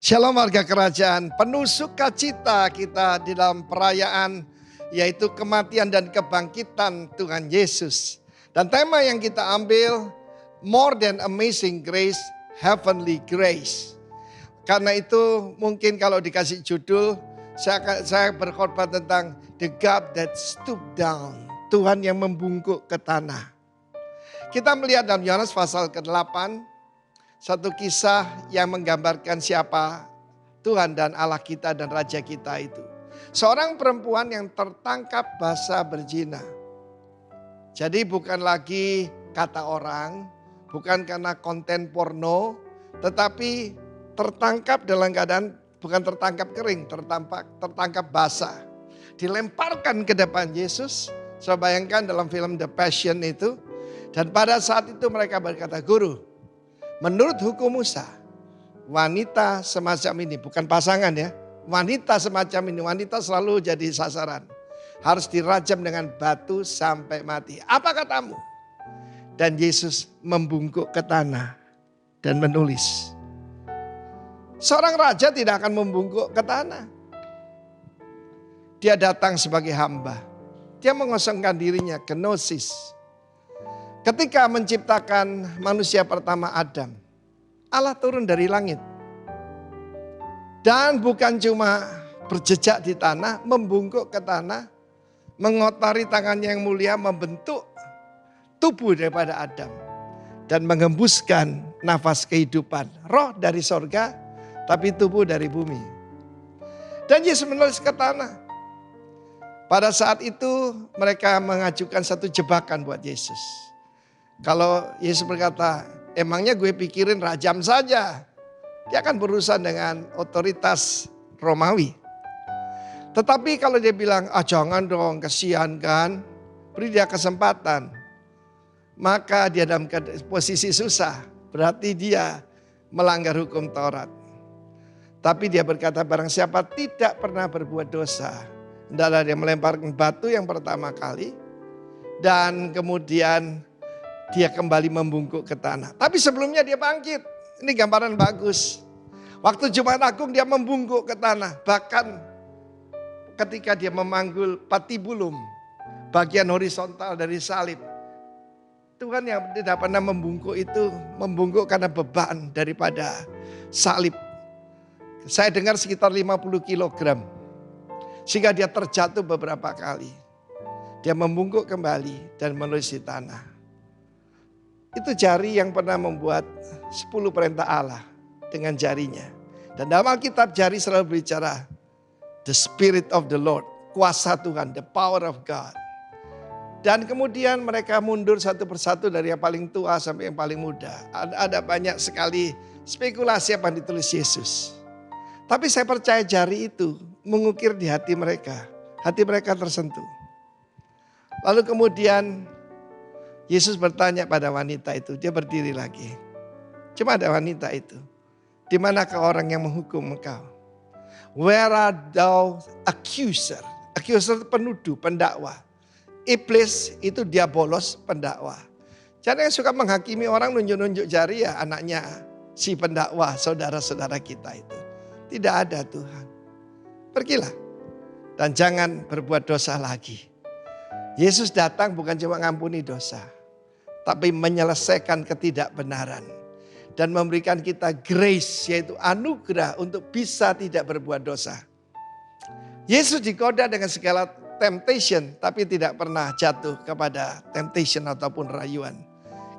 Shalom warga kerajaan, penuh sukacita kita di dalam perayaan yaitu kematian dan kebangkitan Tuhan Yesus. Dan tema yang kita ambil, More Than Amazing Grace, Heavenly Grace. Karena itu mungkin kalau dikasih judul, saya berkhotbah tentang The God That Stooped Down, Tuhan yang membungkuk ke tanah. Kita melihat dalam Yohanes pasal ke-8, satu kisah yang menggambarkan siapa Tuhan dan Allah kita dan Raja kita itu. Seorang perempuan yang tertangkap basah berzina. Jadi bukan lagi kata orang, bukan karena konten porno, tetapi tertangkap dalam keadaan bukan tertangkap kering, tertangkap basah. Dilemparkan ke depan Yesus. Saya bayangkan dalam film The Passion itu. Dan pada saat itu mereka berkata, "Guru, menurut hukum Musa, wanita semacam ini, bukan pasangan ya, wanita semacam ini, wanita selalu jadi sasaran. Harus dirajam dengan batu sampai mati. Apa katamu?" Dan Yesus membungkuk ke tanah dan menulis. Seorang raja tidak akan membungkuk ke tanah. Dia datang sebagai hamba. Dia mengosongkan dirinya, kenosis. Ketika menciptakan manusia pertama Adam, Allah turun dari langit. Dan bukan cuma berjejak di tanah, membungkuk ke tanah, mengotori tangannya yang mulia, membentuk tubuh daripada Adam. Dan mengembuskan nafas kehidupan, roh dari sorga, tapi tubuh dari bumi. Dan Yesus menulis ke tanah. Pada saat itu mereka mengajukan satu jebakan buat Yesus. Kalau Yesus berkata, emangnya gue pikirin rajam saja. Dia akan berurusan dengan otoritas Romawi. Tetapi kalau dia bilang, jangan dong, kasihan kan. Beri dia kesempatan. Maka dia dalam posisi susah. Berarti dia melanggar hukum Taurat. Tapi dia berkata, barang siapa tidak pernah berbuat dosa. Hendaklah dia melemparkan batu yang pertama kali. Dan kemudian dia kembali membungkuk ke tanah. Tapi sebelumnya dia bangkit. Ini gambaran bagus. Waktu Jumat Agung dia membungkuk ke tanah. Bahkan ketika dia memanggul patibulum, bagian horizontal dari salib. Tuhan yang tidak pernah membungkuk itu, membungkuk karena beban daripada salib. Saya dengar sekitar 50 kilogram. Sehingga dia terjatuh beberapa kali. Dia membungkuk kembali dan menulis di tanah. Itu jari yang pernah membuat 10 perintah Allah dengan jarinya. Dan dalam Alkitab jari selalu berbicara the Spirit of the Lord, kuasa Tuhan, the power of God. Dan kemudian mereka mundur satu persatu dari yang paling tua sampai yang paling muda. Ada banyak sekali spekulasi apa yang ditulis Yesus. Tapi saya percaya jari itu mengukir di hati mereka. Hati mereka tersentuh. Lalu kemudian Yesus bertanya pada wanita itu, dia berdiri lagi. Cuma ada wanita itu. Di manakah orang yang menghukum engkau? Where are thou accuser? Accuser itu penuduh, pendakwa. Iblis itu diabolos, pendakwa. Jadi yang suka menghakimi orang nunjuk-nunjuk jari ya anaknya si pendakwa, saudara-saudara kita itu. Tidak ada Tuhan. Pergilah dan jangan berbuat dosa lagi. Yesus datang bukan cuma ngampuni dosa, tapi menyelesaikan ketidakbenaran. Dan memberikan kita grace, yaitu anugerah untuk bisa tidak berbuat dosa. Yesus digoda dengan segala temptation, tapi tidak pernah jatuh kepada temptation ataupun rayuan.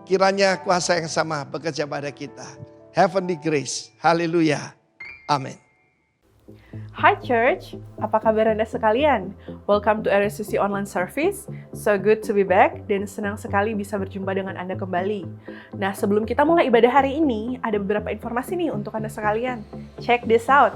Kiranya kuasa yang sama bekerja pada kita. Heavenly grace, haleluya, amin. Hi Church, apa kabar Anda sekalian? Welcome to RSCC Online Service. So good to be back dan senang sekali bisa berjumpa dengan Anda kembali. Nah, sebelum kita mulai ibadah hari ini, ada beberapa informasi nih untuk Anda sekalian. Check this out.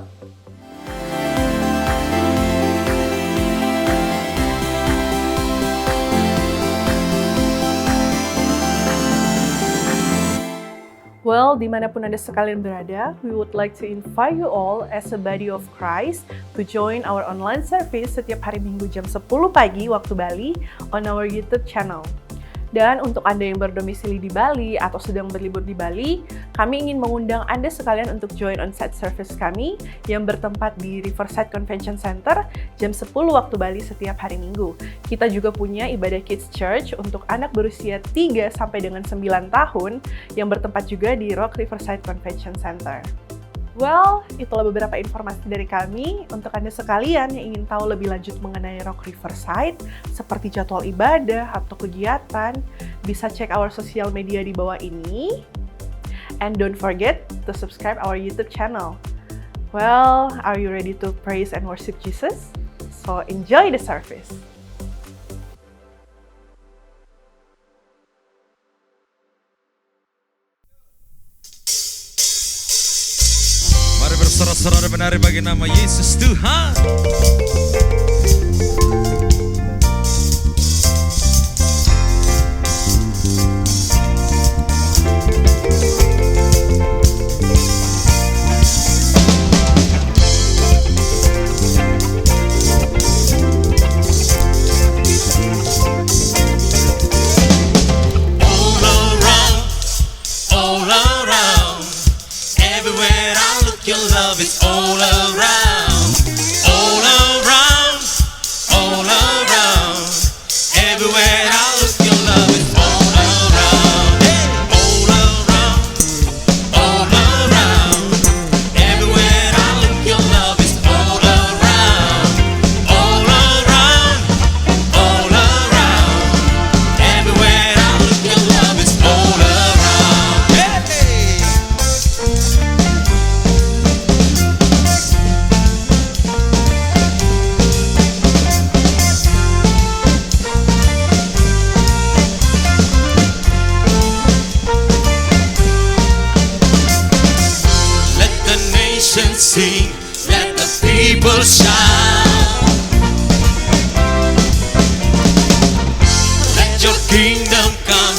Well, dimanapun Anda sekalian berada, we would like to invite you all as a body of Christ to join our online service setiap hari Minggu jam 10 pagi waktu Bali on our YouTube channel. Dan untuk Anda yang berdomisili di Bali atau sedang berlibur di Bali, kami ingin mengundang Anda sekalian untuk join on-site service kami yang bertempat di Riverside Convention Center jam 10 waktu Bali setiap hari Minggu. Kita juga punya ibadah Kids Church untuk anak berusia 3 sampai dengan 9 tahun yang bertempat juga di Rock Riverside Convention Center. Well, itulah beberapa informasi dari kami. Untuk Anda sekalian yang ingin tahu lebih lanjut mengenai Rock Riverside, seperti jadwal ibadah atau kegiatan, bisa cek our social media di bawah ini. And don't forget to subscribe our YouTube channel. Well, are you ready to praise and worship Jesus? So enjoy the service. Mari bersorak-sorai menari bagi nama Yesus Tuhan. All around, everywhere I look, your love is all around, all around, all around. Everywhere I look, your love is all around, hey. All around, all around. Everywhere I look, your love is all around, all around, all around. Everywhere I look, your love is all around, hey. Let the nations sing, let the people shout. Let your kingdom come,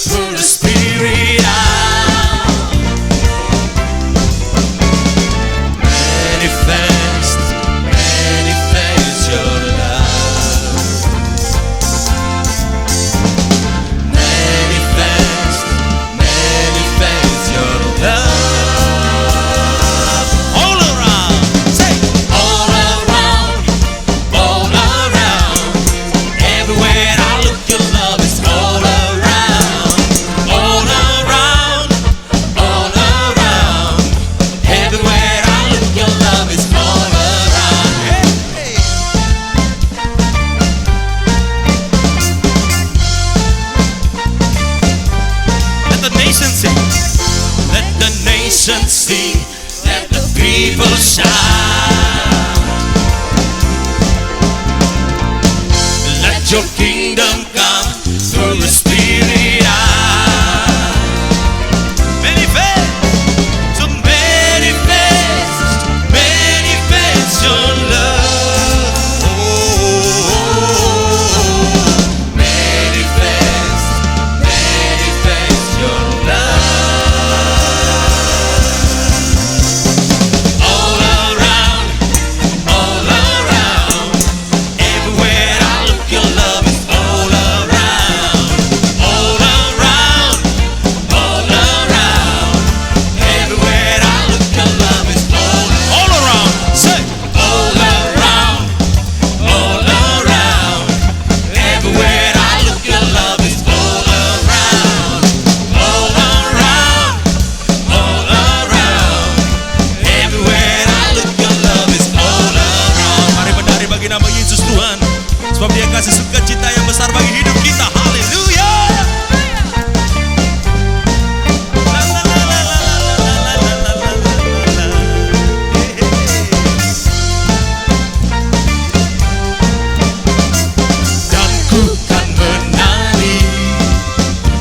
pour the Spirit out. Manifest, manifest your love. Manifest, manifest your love. All around, say all around, all around. Everywhere I look, your love is all around, all around, all around. Everywhere I look, your love is all around. Hey. Let the nations sing. Let the nations sing. Let the people shout. Let your kingdom come through the Spirit out. Manifest, so manifest, manifest your love. Manifest, manifest your love. All around, all around. Everywhere I look, your love is all around, all around, all around. Everywhere I look, your love is all around. Say all around, all around. Everywhere I look, your love is all around, all around, all around. Everywhere I look, your love is all around. Mari menari bagi nama Yesus Tuhan, sebab Dia kasih sukacita yang besar bagi hidup kita. Haleluya. La, la, la, la, la, la, la, la, la, la, la, la. Dan ku kan menari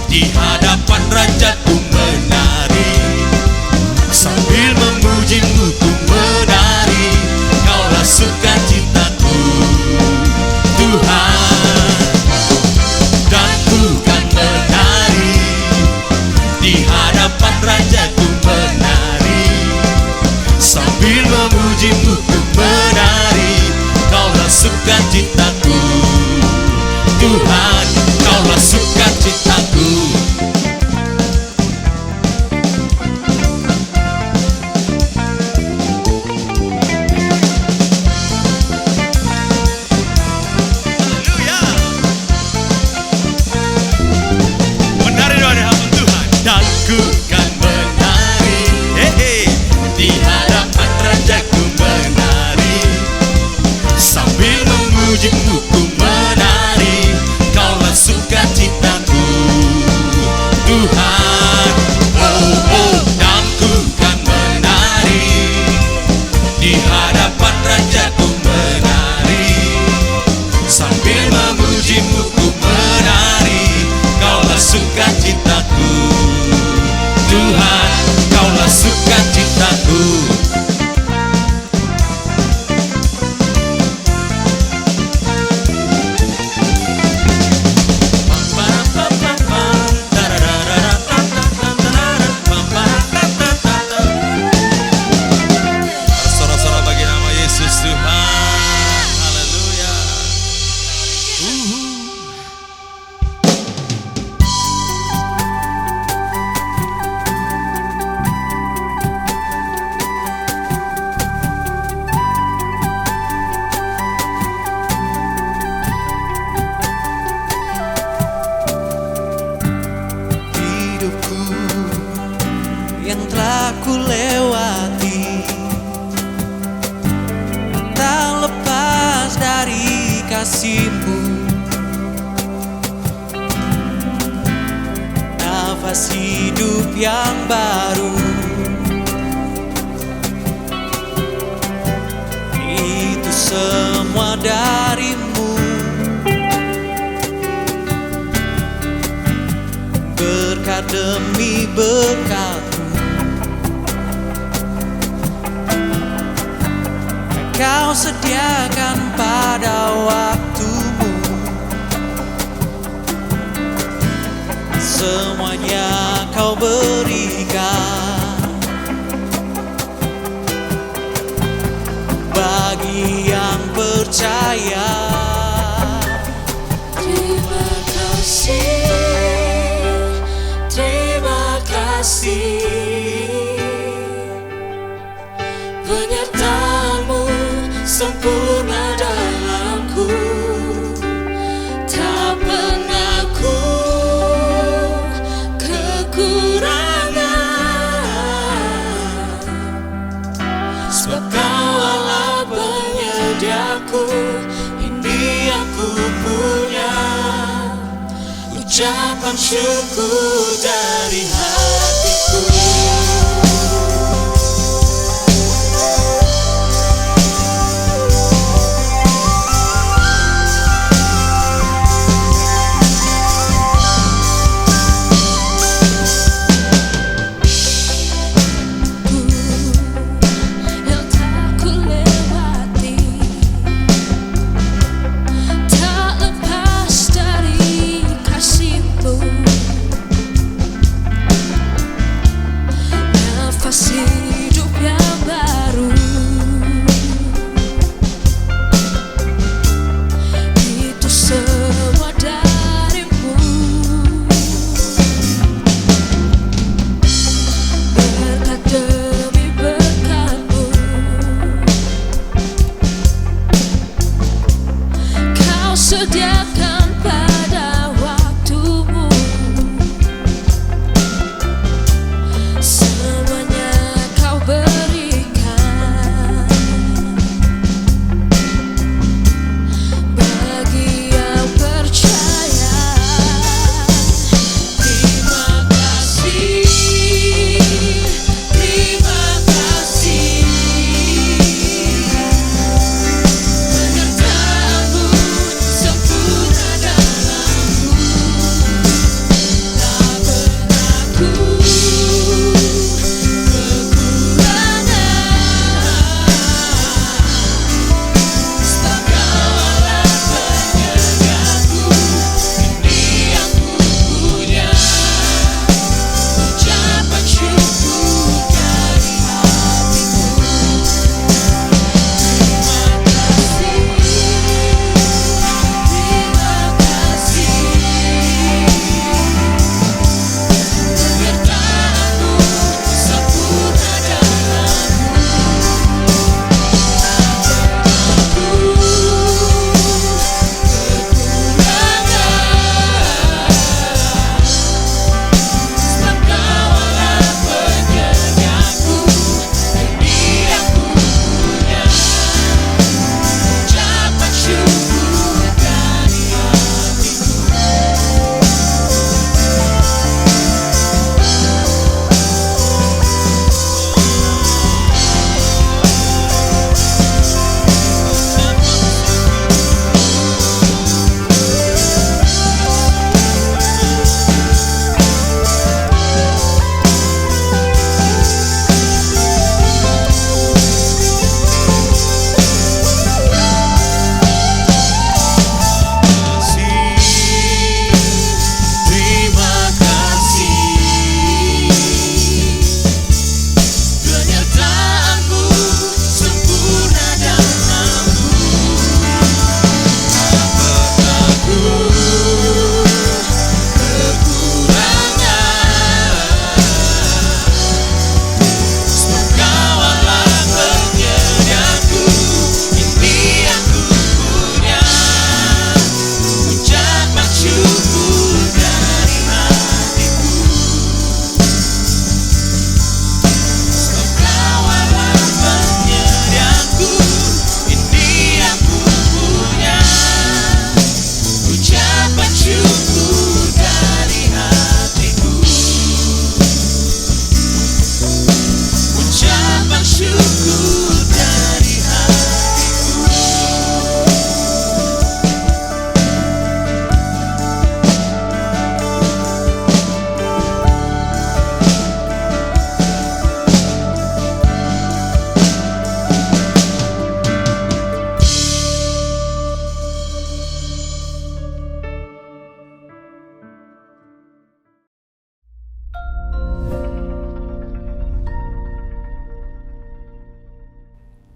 di hadapan Rajaku, menari sambil memuji-Mu ku menari. Kaulah sukacitaku, Tuhan. Dan ku kan menari di hadapan Rajaku, menari sambil memuji-Mu ku menari. Kaulah sukacitaku, Tuhan. Kaulah sukacita yang telah ku lewati, tak lepas dari kasih-Mu. Nafas hidup yang baru, itu semua dari-Mu. Berkat demi berkat-Mu, Kau sediakan pada waktu-Mu. Semuanya Kau berikan bagi yang percaya. Terima kasih, terima kasih. Penyertaan-Mu sempurna dalamku, tak pernah ku kekurangan, sebab Kau Allah penyediaku. Ini aku punya ucapan syukur dari hatiku. Yang tak ku lewati, tak lepas dari kasih-Mu.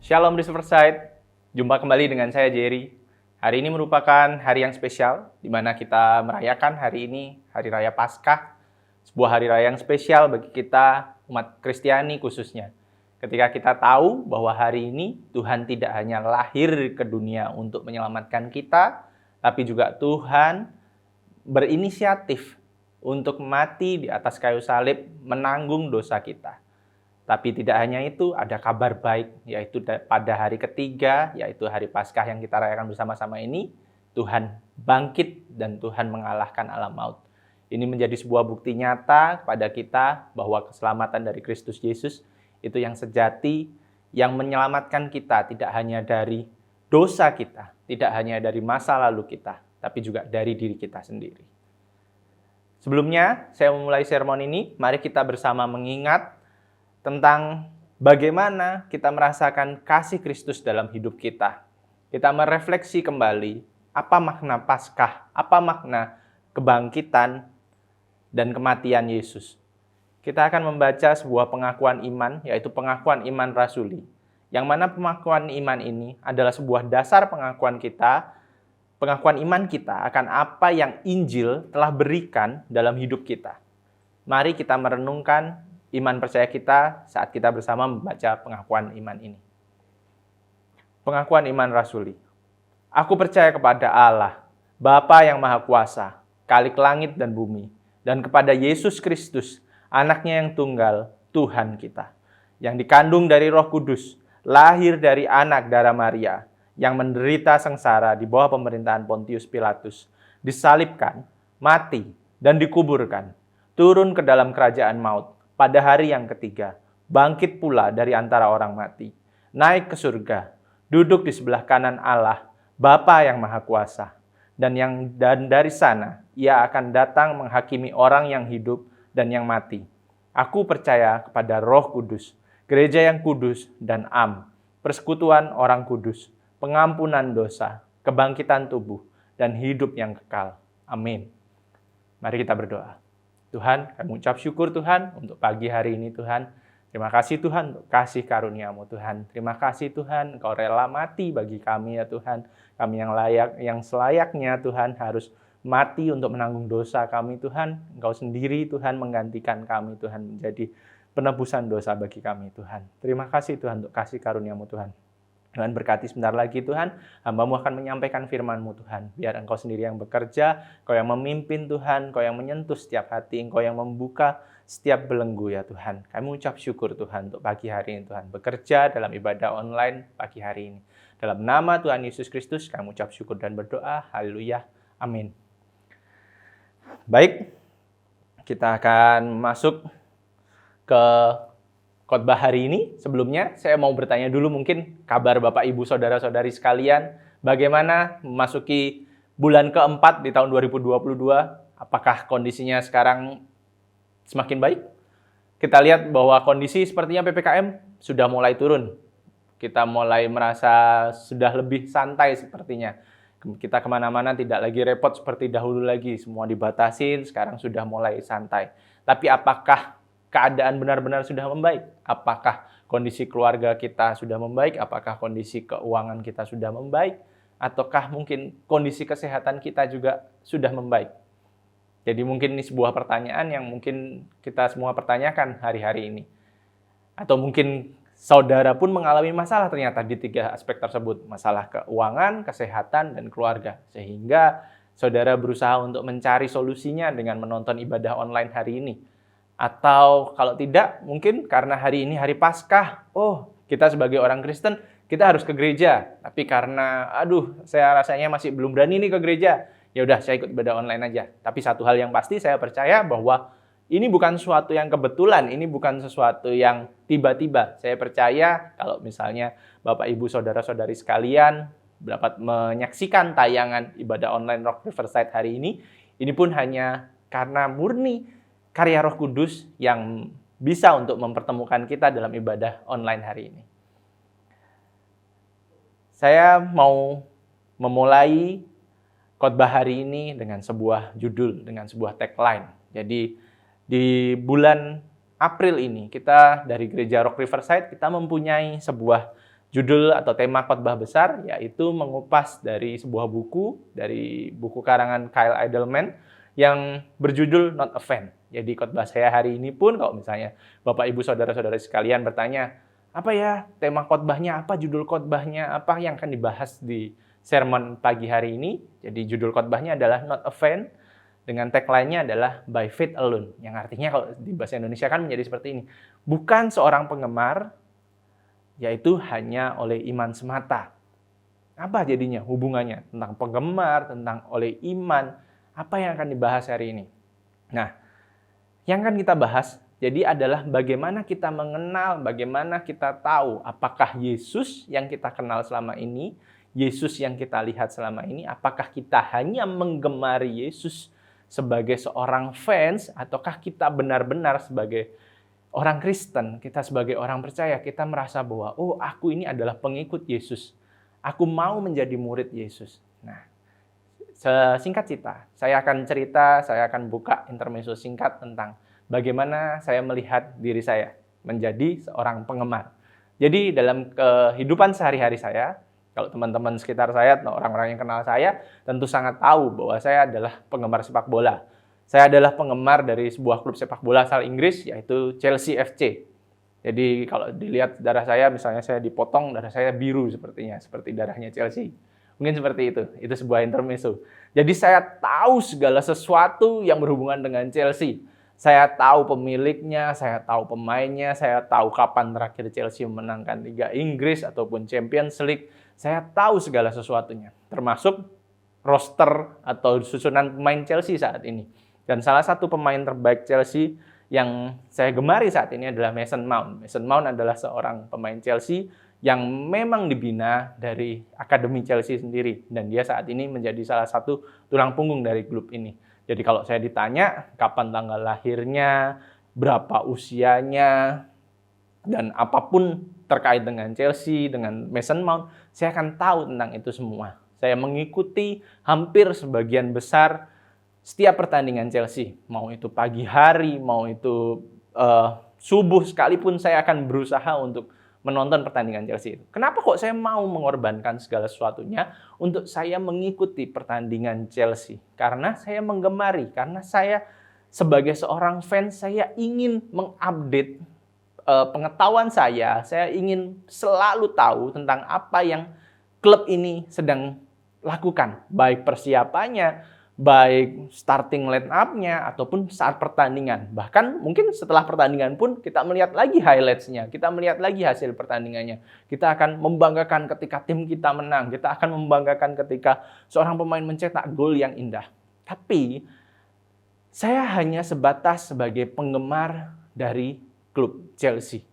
Shalom Riverside, jumpa kembali dengan saya Jerry. Hari ini merupakan hari yang spesial, di mana kita merayakan hari ini, Hari Raya Paskah, sebuah hari raya yang spesial bagi kita, umat Kristiani khususnya. Ketika kita tahu bahwa hari ini Tuhan tidak hanya lahir ke dunia untuk menyelamatkan kita, tapi juga Tuhan berinisiatif untuk mati di atas kayu salib menanggung dosa kita. Tapi tidak hanya itu, ada kabar baik, yaitu pada hari ketiga, yaitu hari Paskah yang kita rayakan bersama-sama ini, Tuhan bangkit dan Tuhan mengalahkan alam maut. Ini menjadi sebuah bukti nyata kepada kita bahwa keselamatan dari Kristus Yesus itu yang sejati, yang menyelamatkan kita tidak hanya dari dosa kita, tidak hanya dari masa lalu kita, tapi juga dari diri kita sendiri. Sebelumnya, saya memulai sermon ini, mari kita bersama mengingat tentang bagaimana kita merasakan kasih Kristus dalam hidup kita. Kita merefleksi kembali apa makna Paskah, apa makna kebangkitan dan kematian Yesus. Kita akan membaca sebuah pengakuan iman, yaitu pengakuan iman rasuli. Yang mana pengakuan iman ini adalah sebuah dasar pengakuan iman kita akan apa yang Injil telah berikan dalam hidup kita. Mari kita merenungkan iman percaya kita saat kita bersama membaca pengakuan iman ini. Pengakuan iman rasuli. Aku percaya kepada Allah, Bapa yang Maha Kuasa, Khalik langit dan bumi, dan kepada Yesus Kristus, Anaknya yang tunggal, Tuhan kita, yang dikandung dari Roh Kudus, lahir dari anak darah Maria, yang menderita sengsara di bawah pemerintahan Pontius Pilatus, disalibkan, mati, dan dikuburkan, turun ke dalam kerajaan maut, pada hari yang ketiga, bangkit pula dari antara orang mati, naik ke surga, duduk di sebelah kanan Allah, Bapa yang Maha Kuasa, dan dari sana ia akan datang menghakimi orang yang hidup dan yang mati. Aku percaya kepada Roh Kudus, gereja yang kudus dan persekutuan orang kudus, pengampunan dosa, kebangkitan tubuh, dan hidup yang kekal. Amin. Mari kita berdoa. Tuhan, kami ucap syukur Tuhan untuk pagi hari ini Tuhan. Terima kasih Tuhan untuk kasih karunia-Mu Tuhan. Terima kasih Tuhan, Engkau rela mati bagi kami ya Tuhan. Kami yang selayaknya Tuhan harus mati untuk menanggung dosa kami Tuhan. Engkau sendiri Tuhan menggantikan kami Tuhan menjadi penebusan dosa bagi kami Tuhan. Terima kasih Tuhan untuk kasih karunia-Mu Tuhan. Tuhan berkati sebentar lagi Tuhan, hamba-Mu akan menyampaikan firman-Mu Tuhan. Biar Engkau sendiri yang bekerja, Engkau yang memimpin Tuhan, Engkau yang menyentuh setiap hati, Engkau yang membuka setiap belenggu ya Tuhan. Kami ucap syukur Tuhan untuk pagi hari ini Tuhan. Bekerja dalam ibadah online pagi hari ini. Dalam nama Tuhan Yesus Kristus, kami ucap syukur dan berdoa. Haleluya. Amin. Baik, kita akan masuk ke khotbah hari ini. Sebelumnya, saya mau bertanya dulu mungkin kabar Bapak, Ibu, Saudara-saudari sekalian. Bagaimana memasuki bulan keempat di tahun 2022? Apakah kondisinya sekarang semakin baik? Kita lihat bahwa kondisi sepertinya PPKM sudah mulai turun. Kita mulai merasa sudah lebih santai sepertinya. Kita kemana-mana tidak lagi repot seperti dahulu lagi. Semua dibatasin, sekarang sudah mulai santai. Tapi apakah keadaan benar-benar sudah membaik? Apakah kondisi keluarga kita sudah membaik? Apakah kondisi keuangan kita sudah membaik? Ataukah mungkin kondisi kesehatan kita juga sudah membaik? Jadi mungkin ini sebuah pertanyaan yang mungkin kita semua pertanyakan hari-hari ini. Atau mungkin saudara pun mengalami masalah ternyata di tiga aspek tersebut. Masalah keuangan, kesehatan, dan keluarga. Sehingga saudara berusaha untuk mencari solusinya dengan menonton ibadah online hari ini. Atau kalau tidak, mungkin karena hari ini hari Paskah. Oh, kita sebagai orang Kristen, kita harus ke gereja. Tapi karena, saya rasanya masih belum berani nih ke gereja. Ya udah, saya ikut ibadah online aja. Tapi satu hal yang pasti, saya percaya bahwa ini bukan sesuatu yang kebetulan. Ini bukan sesuatu yang tiba-tiba. Saya percaya kalau misalnya Bapak, Ibu, Saudara-saudari sekalian dapat menyaksikan tayangan ibadah online Rock Riverside hari ini pun hanya karena murni karya Roh Kudus yang bisa untuk mempertemukan kita dalam ibadah online hari ini. Saya mau memulai khotbah hari ini dengan sebuah judul, dengan sebuah tagline. Jadi di bulan April ini kita dari Gereja Rock Riverside kita mempunyai sebuah Judul atau tema khotbah besar yaitu mengupas dari sebuah buku, dari buku karangan Kyle Idleman yang berjudul Not a Fan. Jadi khotbah saya hari ini pun kalau misalnya Bapak Ibu Saudara-saudara sekalian bertanya, apa ya tema khotbahnya, apa judul khotbahnya, apa yang akan dibahas di sermon pagi hari ini. Jadi judul khotbahnya adalah Not a Fan dengan tagline-nya adalah By Faith Alone. Yang artinya kalau di bahasa Indonesia kan menjadi seperti ini. Bukan seorang penggemar, yaitu hanya oleh iman semata. Apa jadinya hubungannya tentang penggemar, tentang oleh iman, apa yang akan dibahas hari ini? Nah, yang akan kita bahas jadi adalah bagaimana kita mengenal, bagaimana kita tahu apakah Yesus yang kita kenal selama ini, Yesus yang kita lihat selama ini, apakah kita hanya menggemari Yesus sebagai seorang fans, ataukah kita benar-benar sebagai orang Kristen, kita sebagai orang percaya, kita merasa bahwa, oh aku ini adalah pengikut Yesus. Aku mau menjadi murid Yesus. Nah, singkat cerita, saya akan buka intermezzo singkat tentang bagaimana saya melihat diri saya menjadi seorang penggemar. Jadi dalam kehidupan sehari-hari saya, kalau teman-teman sekitar saya, atau orang-orang yang kenal saya, tentu sangat tahu bahwa saya adalah penggemar sepak bola. Saya adalah penggemar dari sebuah klub sepak bola asal Inggris, yaitu Chelsea FC. Jadi kalau dilihat darah saya, misalnya saya dipotong, darah saya biru sepertinya, seperti darahnya Chelsea. Mungkin seperti itu sebuah intermezzo. Jadi saya tahu segala sesuatu yang berhubungan dengan Chelsea. Saya tahu pemiliknya, saya tahu pemainnya, saya tahu kapan terakhir Chelsea memenangkan Liga Inggris ataupun Champions League. Saya tahu segala sesuatunya, termasuk roster atau susunan pemain Chelsea saat ini. Dan salah satu pemain terbaik Chelsea yang saya gemari saat ini adalah Mason Mount. Mason Mount adalah seorang pemain Chelsea yang memang dibina dari akademi Chelsea sendiri. Dan dia saat ini menjadi salah satu tulang punggung dari klub ini. Jadi kalau saya ditanya kapan tanggal lahirnya, berapa usianya, dan apapun terkait dengan Chelsea, dengan Mason Mount, saya akan tahu tentang itu semua. Saya mengikuti hampir sebagian besar setiap pertandingan Chelsea, mau itu pagi hari, mau itu subuh sekalipun, saya akan berusaha untuk menonton pertandingan Chelsea. Kenapa kok saya mau mengorbankan segala sesuatunya untuk saya mengikuti pertandingan Chelsea? Karena saya menggemari, karena saya sebagai seorang fans, saya ingin mengupdate pengetahuan saya ingin selalu tahu tentang apa yang klub ini sedang lakukan, baik persiapannya, baik starting line up-nya ataupun saat pertandingan. Bahkan mungkin setelah pertandingan pun kita melihat lagi highlights-nya, kita melihat lagi hasil pertandingannya. Kita akan membanggakan ketika tim kita menang, kita akan membanggakan ketika seorang pemain mencetak gol yang indah. Tapi saya hanya sebatas sebagai penggemar dari klub Chelsea,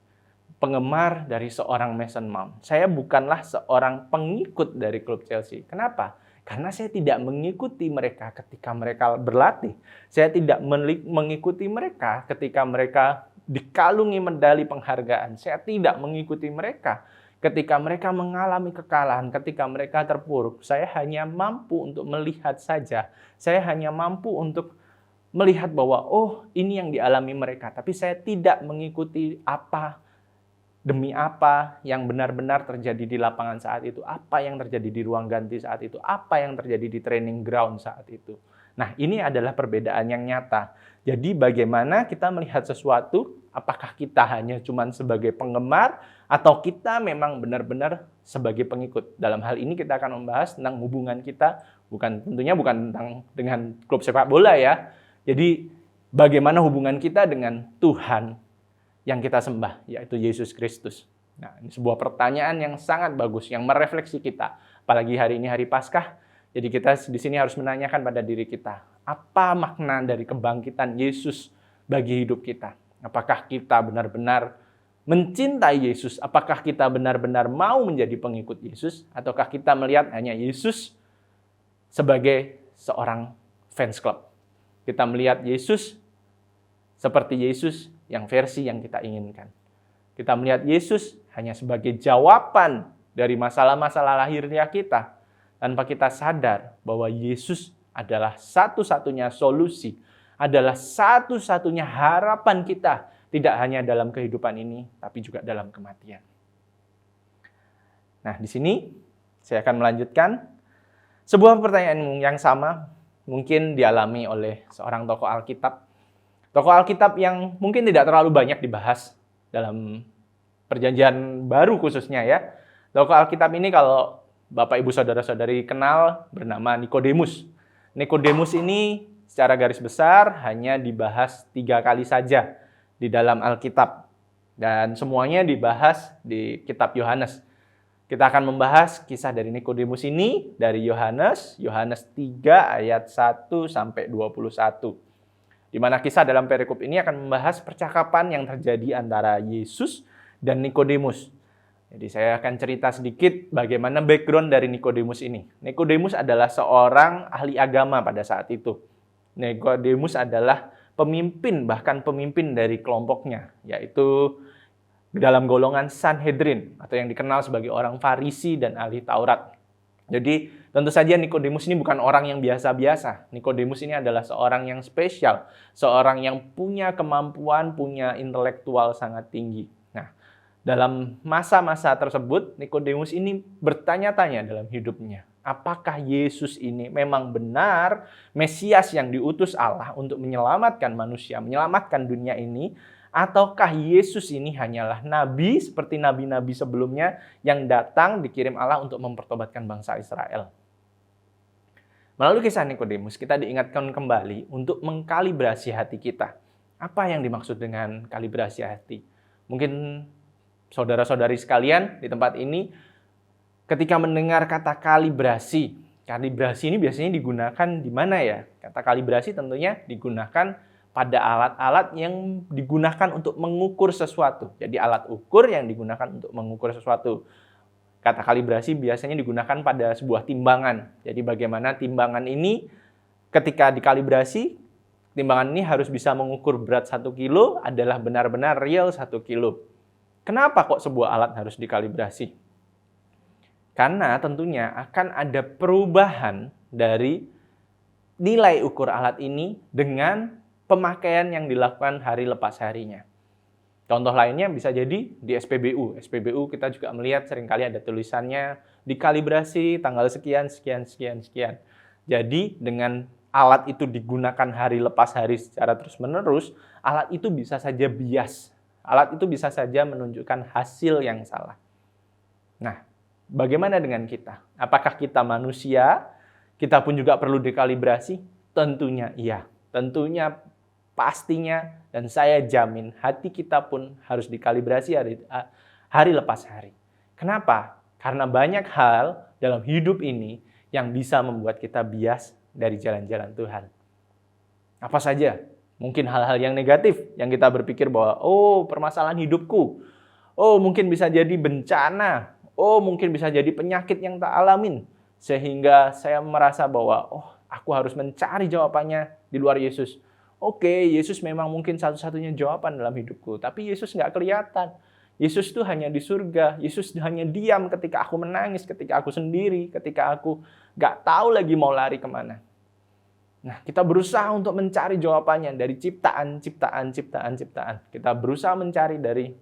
penggemar dari seorang Mason Mount. Saya bukanlah seorang pengikut dari klub Chelsea. Kenapa? Karena saya tidak mengikuti mereka ketika mereka berlatih. Saya tidak mengikuti mereka ketika mereka dikalungi medali penghargaan. Saya tidak mengikuti mereka ketika mereka mengalami kekalahan, ketika mereka terpuruk. Saya hanya mampu untuk melihat saja. Saya hanya mampu untuk melihat bahwa, oh ini yang dialami mereka. Tapi saya tidak mengikuti apa demi apa yang benar-benar terjadi di lapangan saat itu, apa yang terjadi di ruang ganti saat itu, apa yang terjadi di training ground saat itu. Nah, ini adalah perbedaan yang nyata. Jadi bagaimana kita melihat sesuatu, apakah kita hanya cuma sebagai penggemar, atau kita memang benar-benar sebagai pengikut. Dalam hal ini kita akan membahas tentang hubungan kita, tentunya bukan tentang dengan klub sepak bola ya. Jadi bagaimana hubungan kita dengan Tuhan yang kita sembah, yaitu Yesus Kristus. Nah, ini sebuah pertanyaan yang sangat bagus, yang merefleksi kita. Apalagi hari ini hari Paskah, jadi kita di sini harus menanyakan pada diri kita, apa makna dari kebangkitan Yesus bagi hidup kita? Apakah kita benar-benar mencintai Yesus? Apakah kita benar-benar mau menjadi pengikut Yesus? Ataukah kita melihat hanya Yesus sebagai seorang fans club? Kita melihat Yesus seperti Yesus yang versi yang kita inginkan. Kita melihat Yesus hanya sebagai jawaban dari masalah-masalah lahirnya kita, tanpa kita sadar bahwa Yesus adalah satu-satunya solusi, adalah satu-satunya harapan kita, tidak hanya dalam kehidupan ini, tapi juga dalam kematian. Nah, di sini saya akan melanjutkan sebuah pertanyaan yang sama mungkin dialami oleh seorang tokoh Alkitab. Tokoh Alkitab yang mungkin tidak terlalu banyak dibahas dalam Perjanjian Baru khususnya ya. Tokoh Alkitab ini kalau Bapak Ibu Saudara-saudari kenal bernama Nikodemus. Nikodemus ini secara garis besar hanya dibahas 3 kali saja di dalam Alkitab. Dan semuanya dibahas di kitab Yohanes. Kita akan membahas kisah dari Nikodemus ini dari Yohanes 3 ayat 1 sampai 21. Di mana kisah dalam perikop ini akan membahas percakapan yang terjadi antara Yesus dan Nikodemus. Jadi saya akan cerita sedikit bagaimana background dari Nikodemus ini. Nikodemus adalah seorang ahli agama pada saat itu. Nikodemus adalah pemimpin, bahkan pemimpin dari kelompoknya, yaitu dalam golongan Sanhedrin atau yang dikenal sebagai orang Farisi dan ahli Taurat. Jadi tentu saja Nikodemus ini bukan orang yang biasa-biasa. Nikodemus ini adalah seorang yang spesial, seorang yang punya kemampuan, punya intelektual sangat tinggi. Nah, dalam masa-masa tersebut Nikodemus ini bertanya-tanya dalam hidupnya, apakah Yesus ini memang benar Mesias yang diutus Allah untuk menyelamatkan manusia, menyelamatkan dunia ini? Ataukah Yesus ini hanyalah nabi seperti nabi-nabi sebelumnya yang datang dikirim Allah untuk mempertobatkan bangsa Israel? Melalui kisah Nikodemus, kita diingatkan kembali untuk mengkalibrasi hati kita. Apa yang dimaksud dengan kalibrasi hati? Mungkin saudara-saudari sekalian di tempat ini, ketika mendengar kata kalibrasi ini biasanya digunakan di mana ya? Kata kalibrasi tentunya digunakan pada alat-alat yang digunakan untuk mengukur sesuatu. Jadi alat ukur yang digunakan untuk mengukur sesuatu. Kata kalibrasi biasanya digunakan pada sebuah timbangan. Jadi bagaimana timbangan ini ketika dikalibrasi, timbangan ini harus bisa mengukur berat 1 kilo adalah benar-benar real 1 kilo. Kenapa kok sebuah alat harus dikalibrasi? Karena tentunya akan ada perubahan dari nilai ukur alat ini dengan pemakaian yang dilakukan hari lepas harinya. Contoh lainnya bisa jadi di SPBU. SPBU kita juga melihat seringkali ada tulisannya dikalibrasi tanggal sekian. Jadi dengan alat itu digunakan hari lepas hari secara terus-menerus, alat itu bisa saja bias. Alat itu bisa saja menunjukkan hasil yang salah. Nah, bagaimana dengan kita? Apakah kita manusia? Kita pun juga perlu dikalibrasi? Tentunya iya. Tentunya pastinya dan saya jamin hati kita pun harus dikalibrasi hari lepas hari. Kenapa? Karena banyak hal dalam hidup ini yang bisa membuat kita bias dari jalan-jalan Tuhan. Apa saja? Mungkin hal-hal yang negatif yang kita berpikir bahwa permasalahan hidupku. Mungkin bisa jadi bencana. Mungkin bisa jadi penyakit yang tak alamin. Sehingga saya merasa bahwa aku harus mencari jawabannya di luar Yesus. Yesus memang mungkin satu-satunya jawaban dalam hidupku. Tapi Yesus nggak kelihatan. Yesus itu hanya di surga. Yesus hanya diam ketika aku menangis, ketika aku sendiri, ketika aku nggak tahu lagi mau lari kemana. Nah, kita berusaha untuk mencari jawabannya dari ciptaan. Kita berusaha mencari dari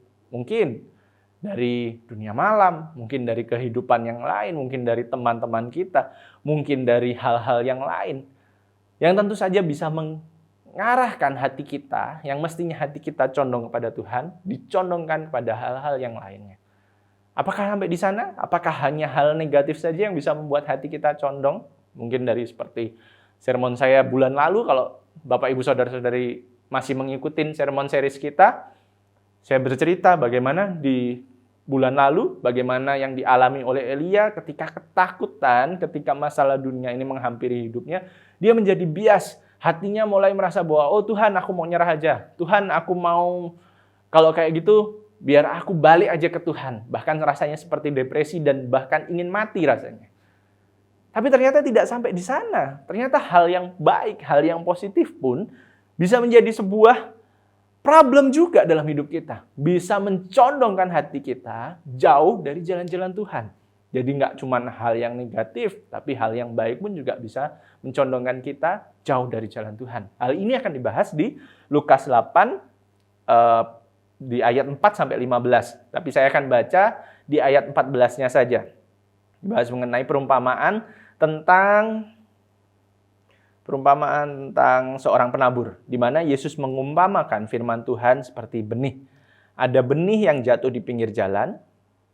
dunia malam, mungkin dari kehidupan yang lain, mungkin dari teman-teman kita, mungkin dari hal-hal yang lain. Yang tentu saja bisa mengarahkan hati kita, yang mestinya hati kita condong kepada Tuhan, dicondongkan kepada hal-hal yang lainnya. Apakah sampai di sana? Apakah hanya hal negatif saja yang bisa membuat hati kita condong? Mungkin dari seperti sermon saya bulan lalu, kalau Bapak Ibu Saudara-saudari masih mengikuti sermon series kita, saya bercerita bagaimana di bulan lalu, bagaimana yang dialami oleh Elia ketika ketakutan, ketika masalah dunia ini menghampiri hidupnya, dia menjadi bias. Hatinya mulai merasa bahwa, Tuhan aku mau nyerah aja. Tuhan aku mau, kalau kayak gitu, biar aku balik aja ke Tuhan. Bahkan rasanya seperti depresi dan bahkan ingin mati rasanya. Tapi ternyata tidak sampai di sana. Ternyata hal yang baik, hal yang positif pun bisa menjadi sebuah problem juga dalam hidup kita. Bisa mencondongkan hati kita jauh dari jalan-jalan Tuhan. Jadi nggak cuma hal yang negatif, tapi hal yang baik pun juga bisa mencondongkan kita jauh dari jalan Tuhan. Hal ini akan dibahas di Lukas 8, di ayat 4 sampai 15. Tapi saya akan baca di ayat 14-nya saja. Dibahas mengenai perumpamaan tentang seorang penabur, di mana Yesus mengumpamakan firman Tuhan seperti benih. Ada benih yang jatuh di pinggir jalan.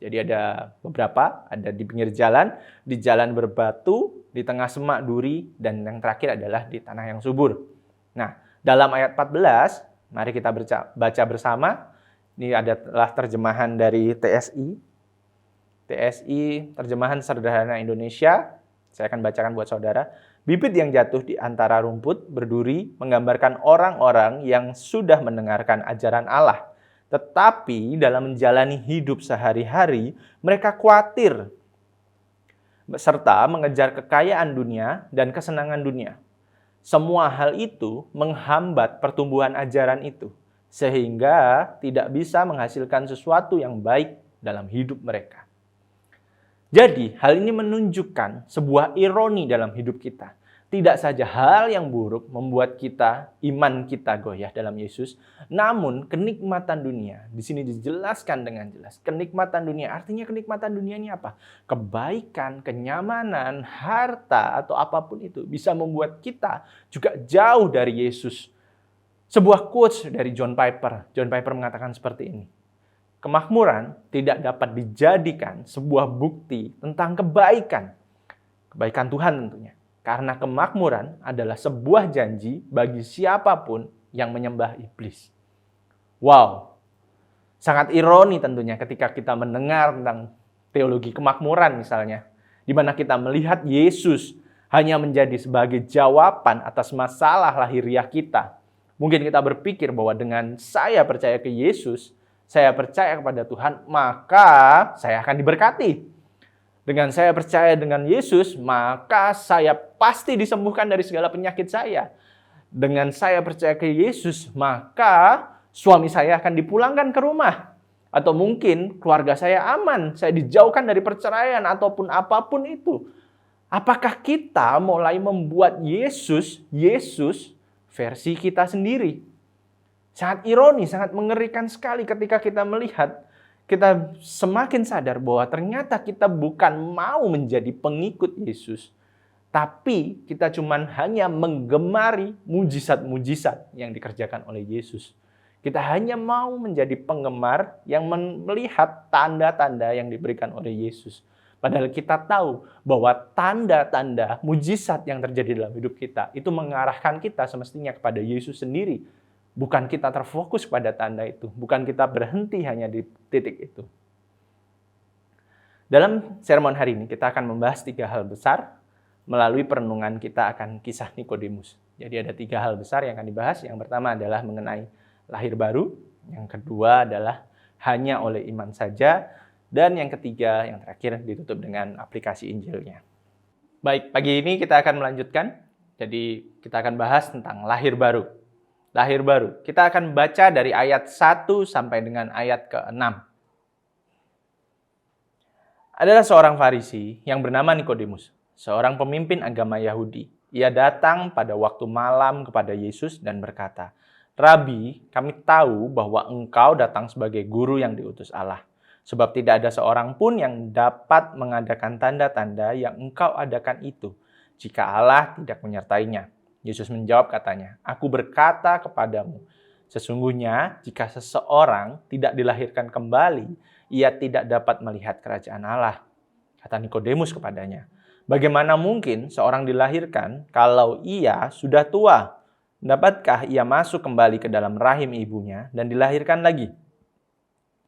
Jadi ada beberapa, ada di pinggir jalan, di jalan berbatu, di tengah semak duri, dan yang terakhir adalah di tanah yang subur. Nah, dalam ayat 14, mari kita baca bersama. Ini adalah terjemahan dari TSI. TSI, terjemahan sederhana Indonesia. Saya akan bacakan buat saudara. Bibit yang jatuh di antara rumput berduri menggambarkan orang-orang yang sudah mendengarkan ajaran Allah. Tetapi dalam menjalani hidup sehari-hari, mereka khawatir serta mengejar kekayaan dunia dan kesenangan dunia. Semua hal itu menghambat pertumbuhan ajaran itu, sehingga tidak bisa menghasilkan sesuatu yang baik dalam hidup mereka. Jadi, hal ini menunjukkan sebuah ironi dalam hidup kita. Tidak saja hal yang buruk membuat iman kita goyah dalam Yesus, namun kenikmatan dunia, di sini dijelaskan dengan jelas. Kenikmatan dunia, artinya kenikmatan dunia ini apa? Kebaikan, kenyamanan, harta, atau apapun itu bisa membuat kita juga jauh dari Yesus. Sebuah quotes dari John Piper. John Piper mengatakan seperti ini. Kemakmuran tidak dapat dijadikan sebuah bukti tentang kebaikan. Kebaikan Tuhan tentunya. Karena kemakmuran adalah sebuah janji bagi siapapun yang menyembah iblis. Wow, sangat ironi tentunya ketika kita mendengar tentang teologi kemakmuran misalnya. Di mana kita melihat Yesus hanya menjadi sebagai jawaban atas masalah lahiriah kita. Mungkin kita berpikir bahwa dengan saya percaya ke Yesus, saya percaya kepada Tuhan, maka saya akan diberkati. Dengan saya percaya dengan Yesus, maka saya pasti disembuhkan dari segala penyakit saya. Dengan saya percaya ke Yesus, maka suami saya akan dipulangkan ke rumah. Atau mungkin keluarga saya aman, saya dijauhkan dari perceraian ataupun apapun itu. Apakah kita mulai membuat Yesus versi kita sendiri? Sangat ironi, sangat mengerikan sekali ketika kita melihat, kita semakin sadar bahwa ternyata kita bukan mau menjadi pengikut Yesus, tapi kita hanya menggemari mujizat-mujizat yang dikerjakan oleh Yesus. Kita hanya mau menjadi penggemar yang melihat tanda-tanda yang diberikan oleh Yesus. Padahal kita tahu bahwa tanda-tanda mujizat yang terjadi dalam hidup kita itu mengarahkan kita semestinya kepada Yesus sendiri. Bukan kita terfokus pada tanda itu. Bukan kita berhenti hanya di titik itu. Dalam sermon hari ini kita akan membahas 3 hal besar. Melalui perenungan kita akan kisah Nikodemus. Jadi ada 3 hal besar yang akan dibahas. Yang pertama adalah mengenai lahir baru. Yang kedua adalah hanya oleh iman saja. Dan yang ketiga, yang terakhir ditutup dengan aplikasi Injilnya. Baik, pagi ini kita akan melanjutkan. Jadi kita akan bahas tentang lahir baru. Lahir baru. Kita akan baca dari ayat 1 sampai dengan ayat ke-6. Adalah seorang Farisi yang bernama Nikodemus, seorang pemimpin agama Yahudi. Ia datang pada waktu malam kepada Yesus dan berkata, "Rabi, kami tahu bahwa engkau datang sebagai guru yang diutus Allah. Sebab tidak ada seorang pun yang dapat mengadakan tanda-tanda yang engkau adakan itu, jika Allah tidak menyertainya." Yesus menjawab katanya, "Aku berkata kepadamu, sesungguhnya jika seseorang tidak dilahirkan kembali, ia tidak dapat melihat kerajaan Allah." Kata Nikodemus kepadanya, "Bagaimana mungkin seorang dilahirkan kalau ia sudah tua? Dapatkah ia masuk kembali ke dalam rahim ibunya dan dilahirkan lagi?"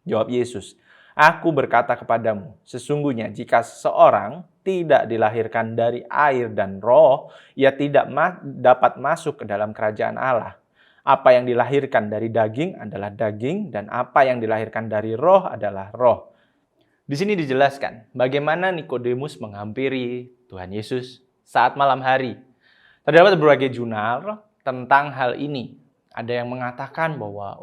Jawab Yesus, "Aku berkata kepadamu, sesungguhnya jika seseorang tidak dilahirkan dari air dan roh, ia tidak dapat masuk ke dalam kerajaan Allah. Apa yang dilahirkan dari daging adalah daging, dan apa yang dilahirkan dari roh adalah roh." Di sini dijelaskan bagaimana Nikodemus menghampiri Tuhan Yesus saat malam hari. Terdapat berbagai jurnal tentang hal ini. Ada yang mengatakan bahwa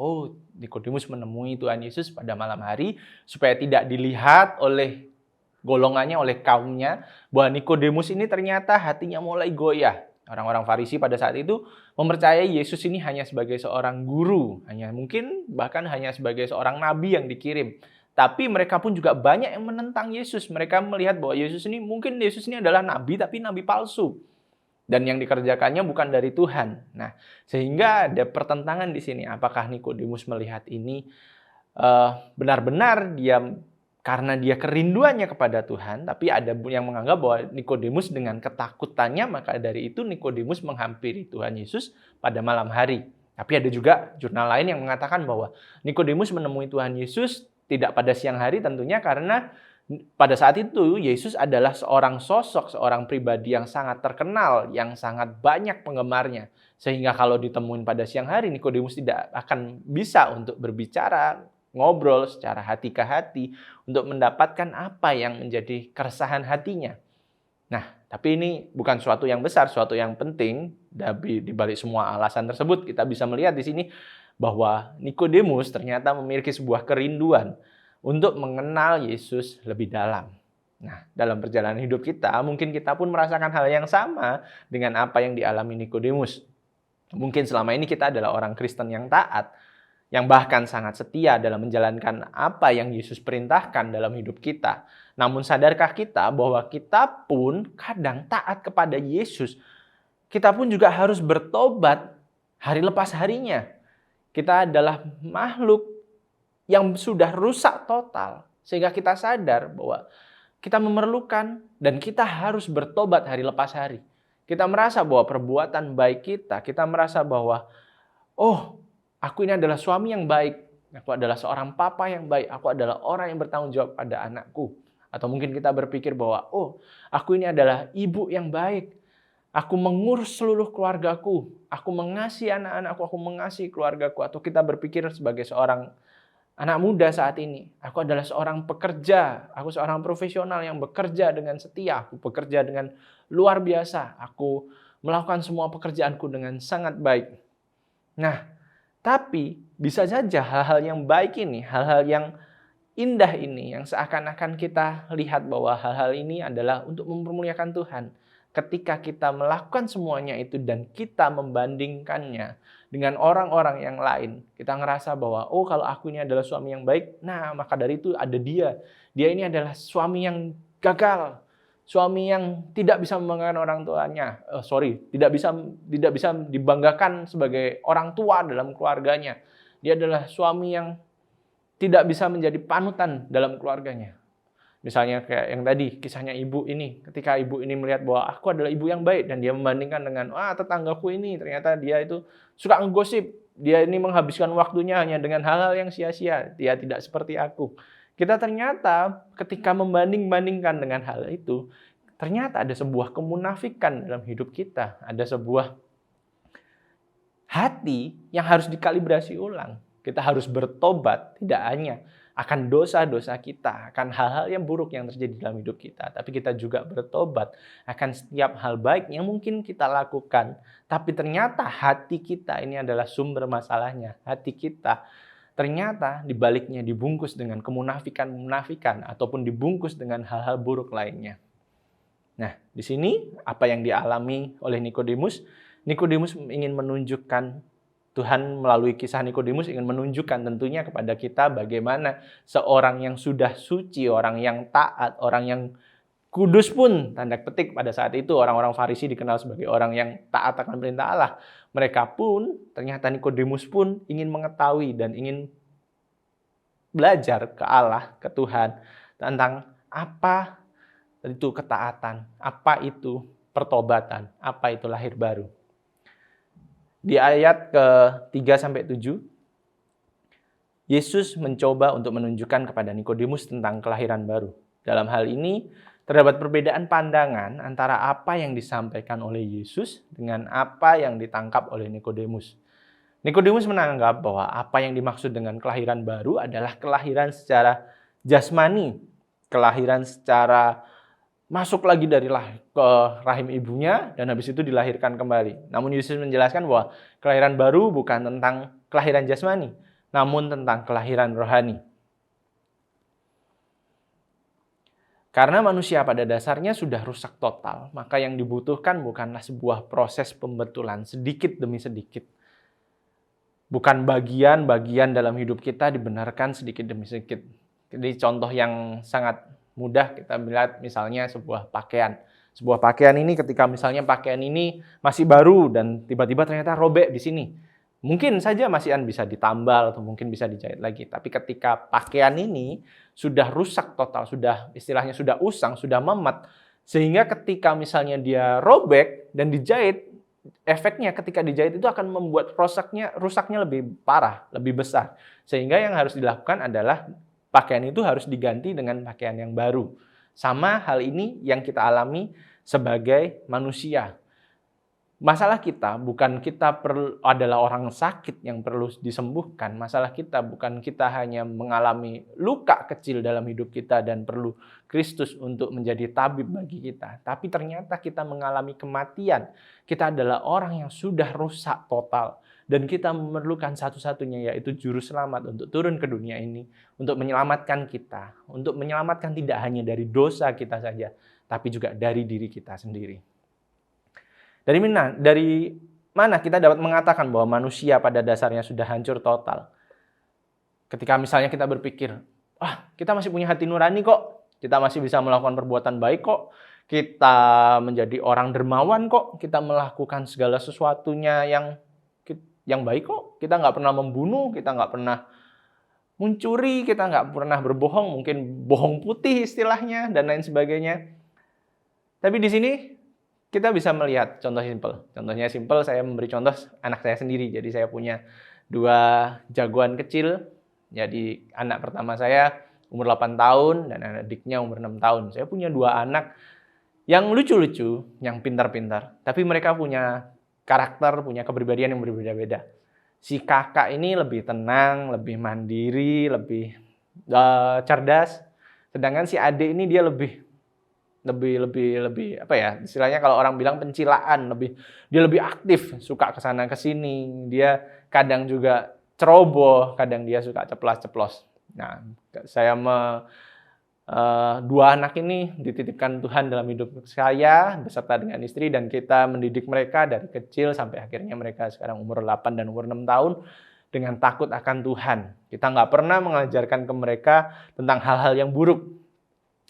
Nikodemus menemui Tuhan Yesus pada malam hari supaya tidak dilihat oleh golongannya, oleh kaumnya, bahwa Nikodemus ini ternyata hatinya mulai goyah. Orang-orang Farisi pada saat itu mempercayai Yesus ini hanya sebagai seorang guru, bahkan hanya sebagai seorang nabi yang dikirim. Tapi mereka pun juga banyak yang menentang Yesus. Mereka melihat bahwa Yesus ini adalah nabi, tapi nabi palsu. Dan yang dikerjakannya bukan dari Tuhan. Nah, sehingga ada pertentangan di sini. Apakah Nikodemus melihat ini benar-benar karena dia kerinduannya kepada Tuhan, tapi ada yang menganggap bahwa Nikodemus dengan ketakutannya, maka dari itu Nikodemus menghampiri Tuhan Yesus pada malam hari. Tapi ada juga jurnal lain yang mengatakan bahwa Nikodemus menemui Tuhan Yesus tidak pada siang hari tentunya, karena pada saat itu Yesus adalah seorang sosok, seorang pribadi yang sangat terkenal, yang sangat banyak penggemarnya. Sehingga kalau ditemuin pada siang hari, Nikodemus tidak akan bisa untuk berbicara, ngobrol secara hati ke hati untuk mendapatkan apa yang menjadi keresahan hatinya. Nah, tapi ini bukan suatu yang besar, suatu yang penting. Di balik semua alasan tersebut, kita bisa melihat di sini bahwa Nikodemus ternyata memiliki sebuah kerinduan untuk mengenal Yesus lebih dalam. Nah, dalam perjalanan hidup kita, mungkin kita pun merasakan hal yang sama dengan apa yang dialami Nikodemus. Mungkin selama ini kita adalah orang Kristen yang taat, yang bahkan sangat setia dalam menjalankan apa yang Yesus perintahkan dalam hidup kita. Namun sadarkah kita bahwa kita pun kadang taat kepada Yesus, kita pun juga harus bertobat hari lepas harinya. Kita adalah makhluk yang sudah rusak total, sehingga kita sadar bahwa kita memerlukan dan kita harus bertobat hari lepas hari. Kita merasa bahwa perbuatan baik kita merasa bahwa, oh, aku ini adalah suami yang baik, aku adalah seorang papa yang baik, aku adalah orang yang bertanggung jawab pada anakku. Atau mungkin kita berpikir bahwa, oh, aku ini adalah ibu yang baik, aku mengurus seluruh keluargaku, aku mengasihi anak-anakku, aku mengasihi keluargaku. Atau kita berpikir sebagai seorang anak muda saat ini, aku adalah seorang pekerja, aku seorang profesional yang bekerja dengan setia, aku bekerja dengan luar biasa, aku melakukan semua pekerjaanku dengan sangat baik. Nah, tapi bisa saja hal-hal yang baik ini, hal-hal yang indah ini, yang seakan-akan kita lihat bahwa hal-hal ini adalah untuk mempermuliakan Tuhan. Ketika kita melakukan semuanya itu dan kita membandingkannya dengan orang-orang yang lain, kita ngerasa bahwa, oh, kalau aku ini adalah suami yang baik, nah maka dari itu ada dia. Dia ini adalah suami yang gagal, suami yang tidak bisa membanggakan orang tuanya. Tidak bisa dibanggakan sebagai orang tua dalam keluarganya. Dia adalah suami yang tidak bisa menjadi panutan dalam keluarganya. Misalnya kayak yang tadi, kisahnya ibu ini. Ketika ibu ini melihat bahwa aku adalah ibu yang baik, dan dia membandingkan dengan, tetanggaku ini, ternyata dia itu suka ngegosip. Dia ini menghabiskan waktunya hanya dengan hal-hal yang sia-sia. Dia tidak seperti aku. Kita ternyata ketika membanding-bandingkan dengan hal itu, ternyata ada sebuah kemunafikan dalam hidup kita. Ada sebuah hati yang harus dikalibrasi ulang. Kita harus bertobat, tidak hanya akan dosa-dosa kita, akan hal-hal yang buruk yang terjadi dalam hidup kita, tapi kita juga bertobat akan setiap hal baik yang mungkin kita lakukan. Tapi ternyata hati kita ini adalah sumber masalahnya. Hati kita ternyata dibaliknya dibungkus dengan kemunafikan-munafikan ataupun dibungkus dengan hal-hal buruk lainnya. Nah, di sini apa yang dialami oleh Nikodemus? Nikodemus ingin menunjukkan, Tuhan melalui kisah Nikodemus ingin menunjukkan tentunya kepada kita bagaimana seorang yang sudah suci, orang yang taat, orang yang kudus pun, tanda petik pada saat itu orang-orang Farisi dikenal sebagai orang yang taat akan perintah Allah. Mereka pun, ternyata Nikodemus pun ingin mengetahui dan ingin belajar ke Allah, ke Tuhan, tentang apa itu ketaatan, apa itu pertobatan, apa itu lahir baru. Di ayat ke-3-7, Yesus mencoba untuk menunjukkan kepada Nikodemus tentang kelahiran baru. Dalam hal ini, terdapat perbedaan pandangan antara apa yang disampaikan oleh Yesus dengan apa yang ditangkap oleh Nikodemus. Nikodemus menganggap bahwa apa yang dimaksud dengan kelahiran baru adalah kelahiran secara jasmani, kelahiran secara masuk lagi dari ke rahim ibunya dan habis itu dilahirkan kembali. Namun Yesus menjelaskan bahwa kelahiran baru bukan tentang kelahiran jasmani, namun tentang kelahiran rohani. Karena manusia pada dasarnya sudah rusak total, maka yang dibutuhkan bukanlah sebuah proses pembetulan sedikit demi sedikit. Bukan bagian-bagian dalam hidup kita dibenarkan sedikit demi sedikit. Jadi contoh yang sangat mudah kita melihat misalnya sebuah pakaian. Sebuah pakaian ini ketika misalnya pakaian ini masih baru dan tiba-tiba ternyata robek di sini. Mungkin saja masih bisa ditambal atau mungkin bisa dijahit lagi. Tapi ketika pakaian ini sudah rusak total, sudah istilahnya sudah usang, sudah memet, sehingga ketika misalnya dia robek dan dijahit, efeknya ketika dijahit itu akan membuat rusaknya lebih parah, lebih besar. Sehingga yang harus dilakukan adalah pakaian itu harus diganti dengan pakaian yang baru. Sama hal ini yang kita alami sebagai manusia. Masalah kita bukan kita adalah orang sakit yang perlu disembuhkan. Masalah kita bukan kita hanya mengalami luka kecil dalam hidup kita dan perlu Kristus untuk menjadi tabib bagi kita. Tapi ternyata kita mengalami kematian. Kita adalah orang yang sudah rusak total. Dan kita memerlukan satu-satunya yaitu juru selamat untuk turun ke dunia ini. Untuk menyelamatkan kita. Untuk menyelamatkan tidak hanya dari dosa kita saja. Tapi juga dari diri kita sendiri. Dari mana kita dapat mengatakan bahwa manusia pada dasarnya sudah hancur total? Ketika misalnya kita berpikir, kita masih punya hati nurani kok, kita masih bisa melakukan perbuatan baik kok, kita menjadi orang dermawan kok, kita melakukan segala sesuatunya yang baik kok, kita nggak pernah membunuh, kita nggak pernah mencuri, kita nggak pernah berbohong, mungkin bohong putih istilahnya, dan lain sebagainya. Tapi di sini kita bisa melihat contoh simpel. Contohnya simpel, saya memberi contoh anak saya sendiri. Jadi saya punya 2 jagoan kecil. Jadi anak pertama saya umur 8 tahun dan adiknya umur 6 tahun. Saya punya 2 anak yang lucu-lucu, yang pintar-pintar. Tapi mereka punya karakter, punya kepribadian yang berbeda-beda. Si kakak ini lebih tenang, lebih mandiri, lebih cerdas. Sedangkan si adik ini dia lebih apa ya, istilahnya kalau orang bilang pencilaan, dia lebih aktif, suka kesana kesini, dia kadang juga ceroboh, kadang dia suka ceplas-ceplos. Nah, saya 2 anak ini dititipkan Tuhan dalam hidup saya beserta dengan istri, dan kita mendidik mereka dari kecil sampai akhirnya mereka sekarang umur 8 dan umur 6 tahun dengan takut akan Tuhan. Kita nggak pernah mengajarkan ke mereka tentang hal-hal yang buruk.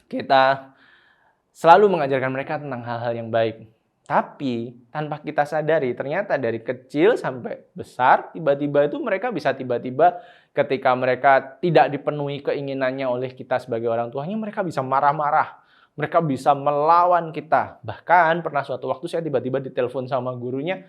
Kita selalu mengajarkan mereka tentang hal-hal yang baik. Tapi tanpa kita sadari, ternyata dari kecil sampai besar, tiba-tiba itu mereka bisa tiba-tiba ketika mereka tidak dipenuhi keinginannya oleh kita sebagai orang tuanya, mereka bisa marah-marah. Mereka bisa melawan kita. Bahkan pernah suatu waktu saya tiba-tiba ditelepon sama gurunya,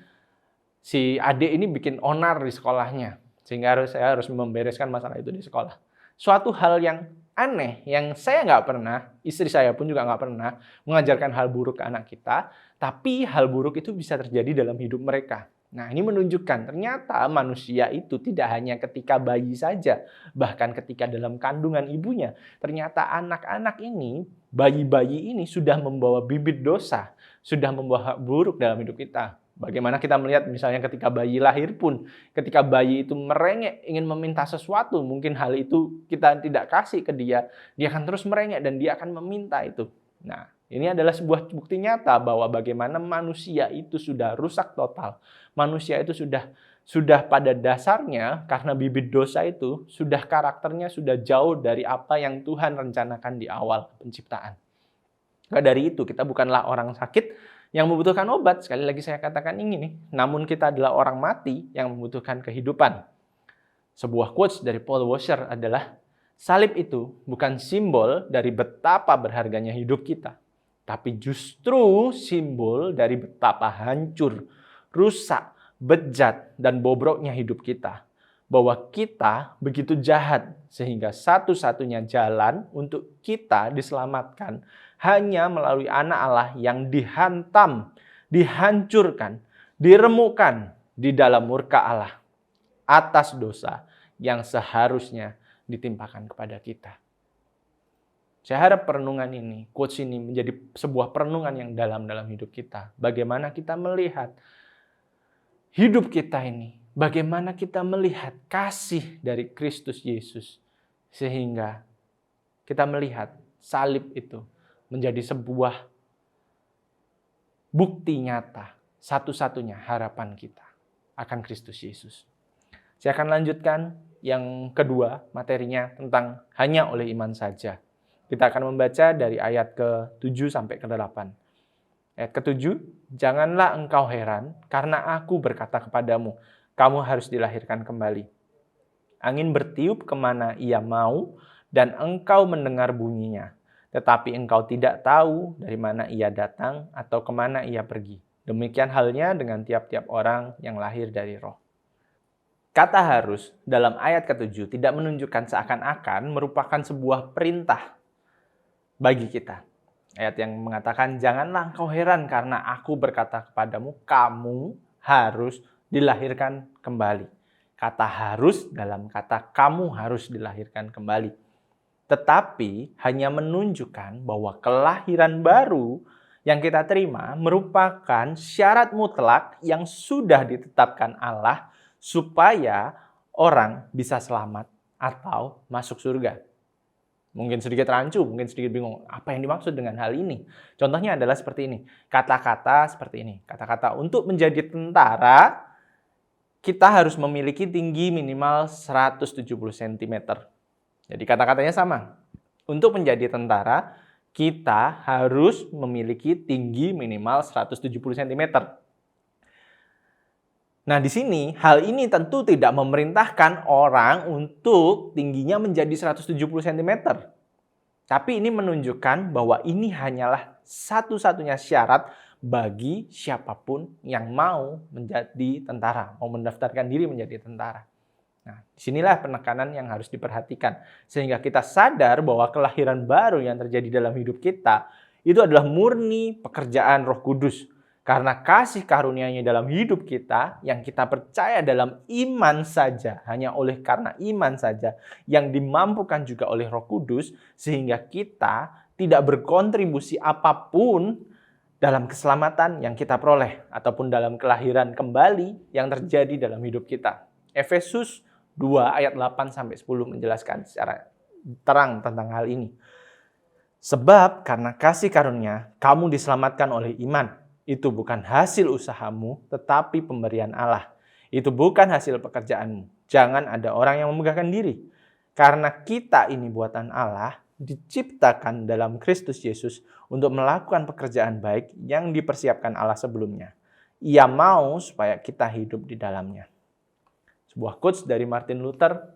si adik ini bikin onar di sekolahnya. Sehingga saya harus membereskan masalah itu di sekolah. Suatu hal yang aneh, yang saya nggak pernah, istri saya pun juga nggak pernah mengajarkan hal buruk ke anak kita, tapi hal buruk itu bisa terjadi dalam hidup mereka. Nah, ini menunjukkan ternyata manusia itu tidak hanya ketika bayi saja, bahkan ketika dalam kandungan ibunya. Ternyata anak-anak ini, bayi-bayi ini sudah membawa bibit dosa, sudah membawa hal buruk dalam hidup kita. Bagaimana kita melihat misalnya ketika bayi lahir pun, ketika bayi itu merengek ingin meminta sesuatu, mungkin hal itu kita tidak kasih ke dia akan terus merengek dan dia akan meminta itu. Nah, ini adalah sebuah bukti nyata bahwa bagaimana manusia itu sudah rusak total. Manusia itu sudah pada dasarnya karena bibit dosa itu sudah karakternya sudah jauh dari apa yang Tuhan rencanakan di awal penciptaan. Maka dari itu kita bukanlah orang sakit yang membutuhkan obat. Sekali lagi saya katakan ini, namun kita adalah orang mati yang membutuhkan kehidupan. Sebuah quotes dari Paul Washer adalah, salib itu bukan simbol dari betapa berharganya hidup kita, tapi justru simbol dari betapa hancur, rusak, bejat, dan bobroknya hidup kita. Bahwa kita begitu jahat sehingga satu-satunya jalan untuk kita diselamatkan hanya melalui anak Allah yang dihantam, dihancurkan, diremukkan di dalam murka Allah atas dosa yang seharusnya ditimpakan kepada kita. Saya harap perenungan ini, quotes ini menjadi sebuah perenungan yang dalam hidup kita. Bagaimana kita melihat hidup kita ini, bagaimana kita melihat kasih dari Kristus Yesus, sehingga kita melihat salib itu menjadi sebuah bukti nyata, satu-satunya harapan kita akan Kristus Yesus. Saya akan lanjutkan yang kedua, materinya tentang hanya oleh iman saja. Kita akan membaca dari ayat ke-7 sampai ke-8. Ayat ke-7, janganlah engkau heran karena aku berkata kepadamu, kamu harus dilahirkan kembali. Angin bertiup kemana ia mau dan engkau mendengar bunyinya. Tetapi engkau tidak tahu dari mana ia datang atau kemana ia pergi. Demikian halnya dengan tiap-tiap orang yang lahir dari roh. Kata harus dalam ayat ke-7 tidak menunjukkan seakan-akan merupakan sebuah perintah bagi kita. Ayat yang mengatakan, janganlah engkau heran karena aku berkata kepadamu, kamu harus dilahirkan kembali. Kata harus dalam kata kamu harus dilahirkan kembali. Tetapi hanya menunjukkan bahwa kelahiran baru yang kita terima merupakan syarat mutlak yang sudah ditetapkan Allah supaya orang bisa selamat atau masuk surga. Mungkin sedikit rancu, mungkin sedikit bingung, apa yang dimaksud dengan hal ini? Contohnya adalah seperti ini, kata-kata seperti ini. Kata-kata untuk menjadi tentara, kita harus memiliki tinggi minimal 170 cm. Jadi kata-katanya sama. Untuk menjadi tentara, kita harus memiliki tinggi minimal 170 cm. Nah, di sini hal ini tentu tidak memerintahkan orang untuk tingginya menjadi 170 cm. Tapi ini menunjukkan bahwa ini hanyalah satu-satunya syarat bagi siapapun yang mau menjadi tentara, mau mendaftarkan diri menjadi tentara. Nah, disinilah penekanan yang harus diperhatikan. Sehingga kita sadar bahwa kelahiran baru yang terjadi dalam hidup kita itu adalah murni pekerjaan Roh Kudus. Karena kasih karunia-Nya dalam hidup kita yang kita percaya dalam iman saja, hanya oleh karena iman saja yang dimampukan juga oleh Roh Kudus, sehingga kita tidak berkontribusi apapun dalam keselamatan yang kita peroleh ataupun dalam kelahiran kembali yang terjadi dalam hidup kita. Efesus 2 ayat 8 sampai 10 menjelaskan secara terang tentang hal ini. Sebab karena kasih karunia kamu diselamatkan oleh iman. Itu bukan hasil usahamu, tetapi pemberian Allah. Itu bukan hasil pekerjaanmu. Jangan ada orang yang memegahkan diri. Karena kita ini buatan Allah, diciptakan dalam Kristus Yesus untuk melakukan pekerjaan baik yang dipersiapkan Allah sebelumnya. Ia mau supaya kita hidup di dalamnya. Sebuah quotes dari Martin Luther,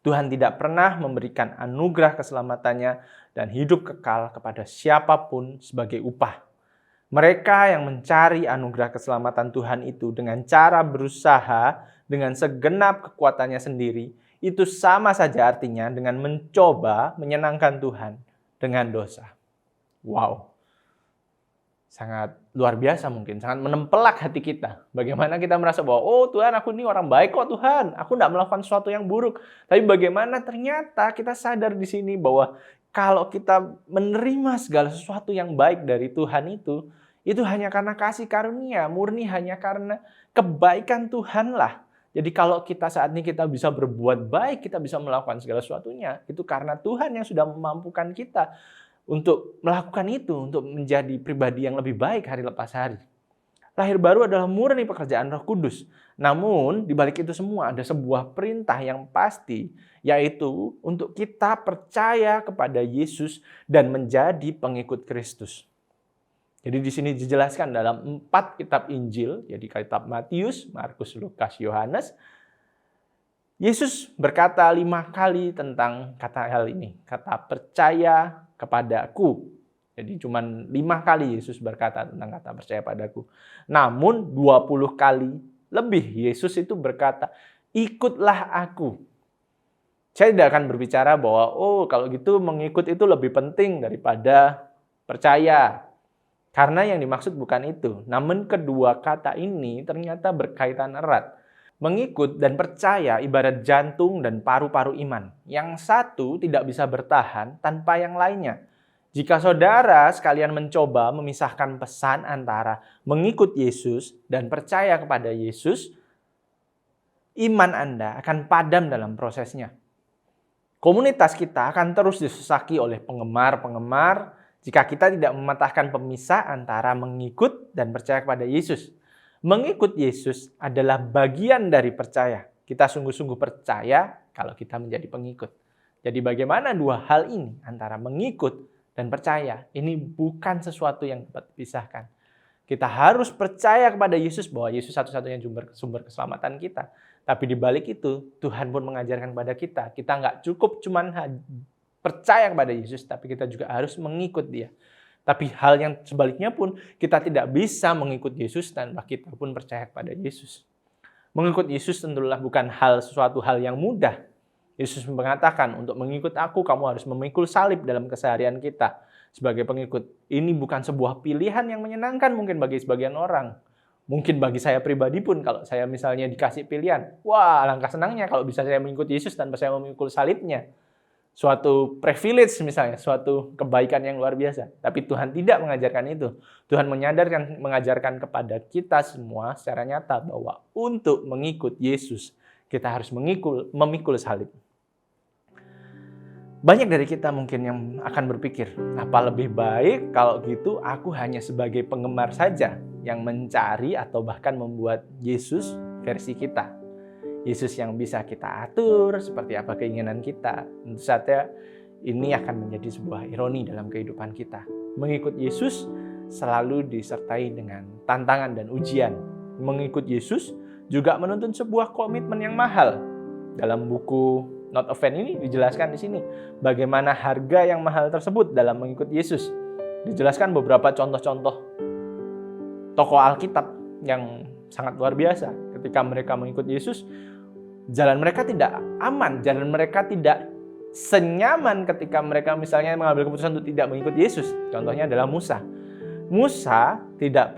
Tuhan tidak pernah memberikan anugerah keselamatannya dan hidup kekal kepada siapapun sebagai upah. Mereka yang mencari anugerah keselamatan Tuhan itu dengan cara berusaha dengan segenap kekuatannya sendiri, itu sama saja artinya dengan mencoba menyenangkan Tuhan dengan dosa. Wow. Sangat luar biasa mungkin, sangat menempelak hati kita. Bagaimana kita merasa bahwa, oh Tuhan, aku ini orang baik kok Tuhan, aku tidak melakukan sesuatu yang buruk. Tapi bagaimana ternyata kita sadar di sini bahwa kalau kita menerima segala sesuatu yang baik dari Tuhan itu hanya karena kasih karunia, murni hanya karena kebaikan Tuhan lah. Jadi kalau kita saat ini kita bisa berbuat baik, kita bisa melakukan segala sesuatunya, itu karena Tuhan yang sudah memampukan kita untuk melakukan itu, untuk menjadi pribadi yang lebih baik hari lepas hari. Lahir baru adalah murni pekerjaan Roh Kudus. Namun, di balik itu semua ada sebuah perintah yang pasti, yaitu untuk kita percaya kepada Yesus dan menjadi pengikut Kristus. Jadi di sini dijelaskan dalam 4 kitab Injil, jadi kitab Matius, Markus, Lukas, Yohanes. Yesus berkata 5 kali tentang kata hal ini, kata percaya kepadaku. Jadi cuma 5 kali Yesus berkata tentang kata percaya padaku. Namun 20 kali lebih Yesus itu berkata, ikutlah aku. Saya tidak akan berbicara bahwa, oh kalau gitu mengikut itu lebih penting daripada percaya. Karena yang dimaksud bukan itu. Namun kedua kata ini ternyata berkaitan erat. Mengikut dan percaya ibarat jantung dan paru-paru iman. Yang satu tidak bisa bertahan tanpa yang lainnya. Jika saudara sekalian mencoba memisahkan pesan antara mengikut Yesus dan percaya kepada Yesus, iman Anda akan padam dalam prosesnya. Komunitas kita akan terus disesaki oleh penggemar-penggemar, Jika kita tidak mematahkan pemisah antara mengikut dan percaya kepada Yesus. Mengikut Yesus adalah bagian dari percaya. Kita sungguh-sungguh percaya kalau kita menjadi pengikut. Jadi bagaimana dua hal ini antara mengikut dan percaya? Ini bukan sesuatu yang dapat dipisahkan. Kita harus percaya kepada Yesus bahwa Yesus satu-satunya sumber keselamatan kita. Tapi di balik itu, Tuhan pun mengajarkan kepada kita. Kita nggak cukup cuman percaya kepada Yesus, tapi kita juga harus mengikut Dia. Tapi hal yang sebaliknya pun, kita tidak bisa mengikut Yesus tanpa kita pun percaya kepada Yesus. Mengikut Yesus tentulah bukan suatu hal yang mudah. Yesus mengatakan, untuk mengikut aku, kamu harus memikul salib dalam keseharian kita. Sebagai pengikut, ini bukan sebuah pilihan yang menyenangkan mungkin bagi sebagian orang. Mungkin bagi saya pribadi pun, kalau saya misalnya dikasih pilihan, wah alangkah senangnya kalau bisa saya mengikut Yesus tanpa saya memikul salibnya. Suatu privilege misalnya, suatu kebaikan yang luar biasa. Tapi Tuhan tidak mengajarkan itu. Tuhan mengajarkan kepada kita semua secara nyata bahwa untuk mengikut Yesus, kita harus memikul salib. Banyak dari kita mungkin yang akan berpikir, apa lebih baik kalau gitu aku hanya sebagai penggemar saja yang mencari atau bahkan membuat Yesus versi kita. Yesus yang bisa kita atur seperti apa keinginan kita. Tentu saja ini akan menjadi sebuah ironi dalam kehidupan kita. Mengikut Yesus selalu disertai dengan tantangan dan ujian. Mengikut Yesus juga menuntut sebuah komitmen yang mahal. Dalam buku Not a Fan ini dijelaskan di sini bagaimana harga yang mahal tersebut dalam mengikut Yesus. Dijelaskan beberapa contoh-contoh tokoh Alkitab yang sangat luar biasa. Ketika mereka mengikut Yesus, jalan mereka tidak aman, jalan mereka tidak senyaman ketika mereka misalnya mengambil keputusan untuk tidak mengikut Yesus. Contohnya adalah Musa. Musa tidak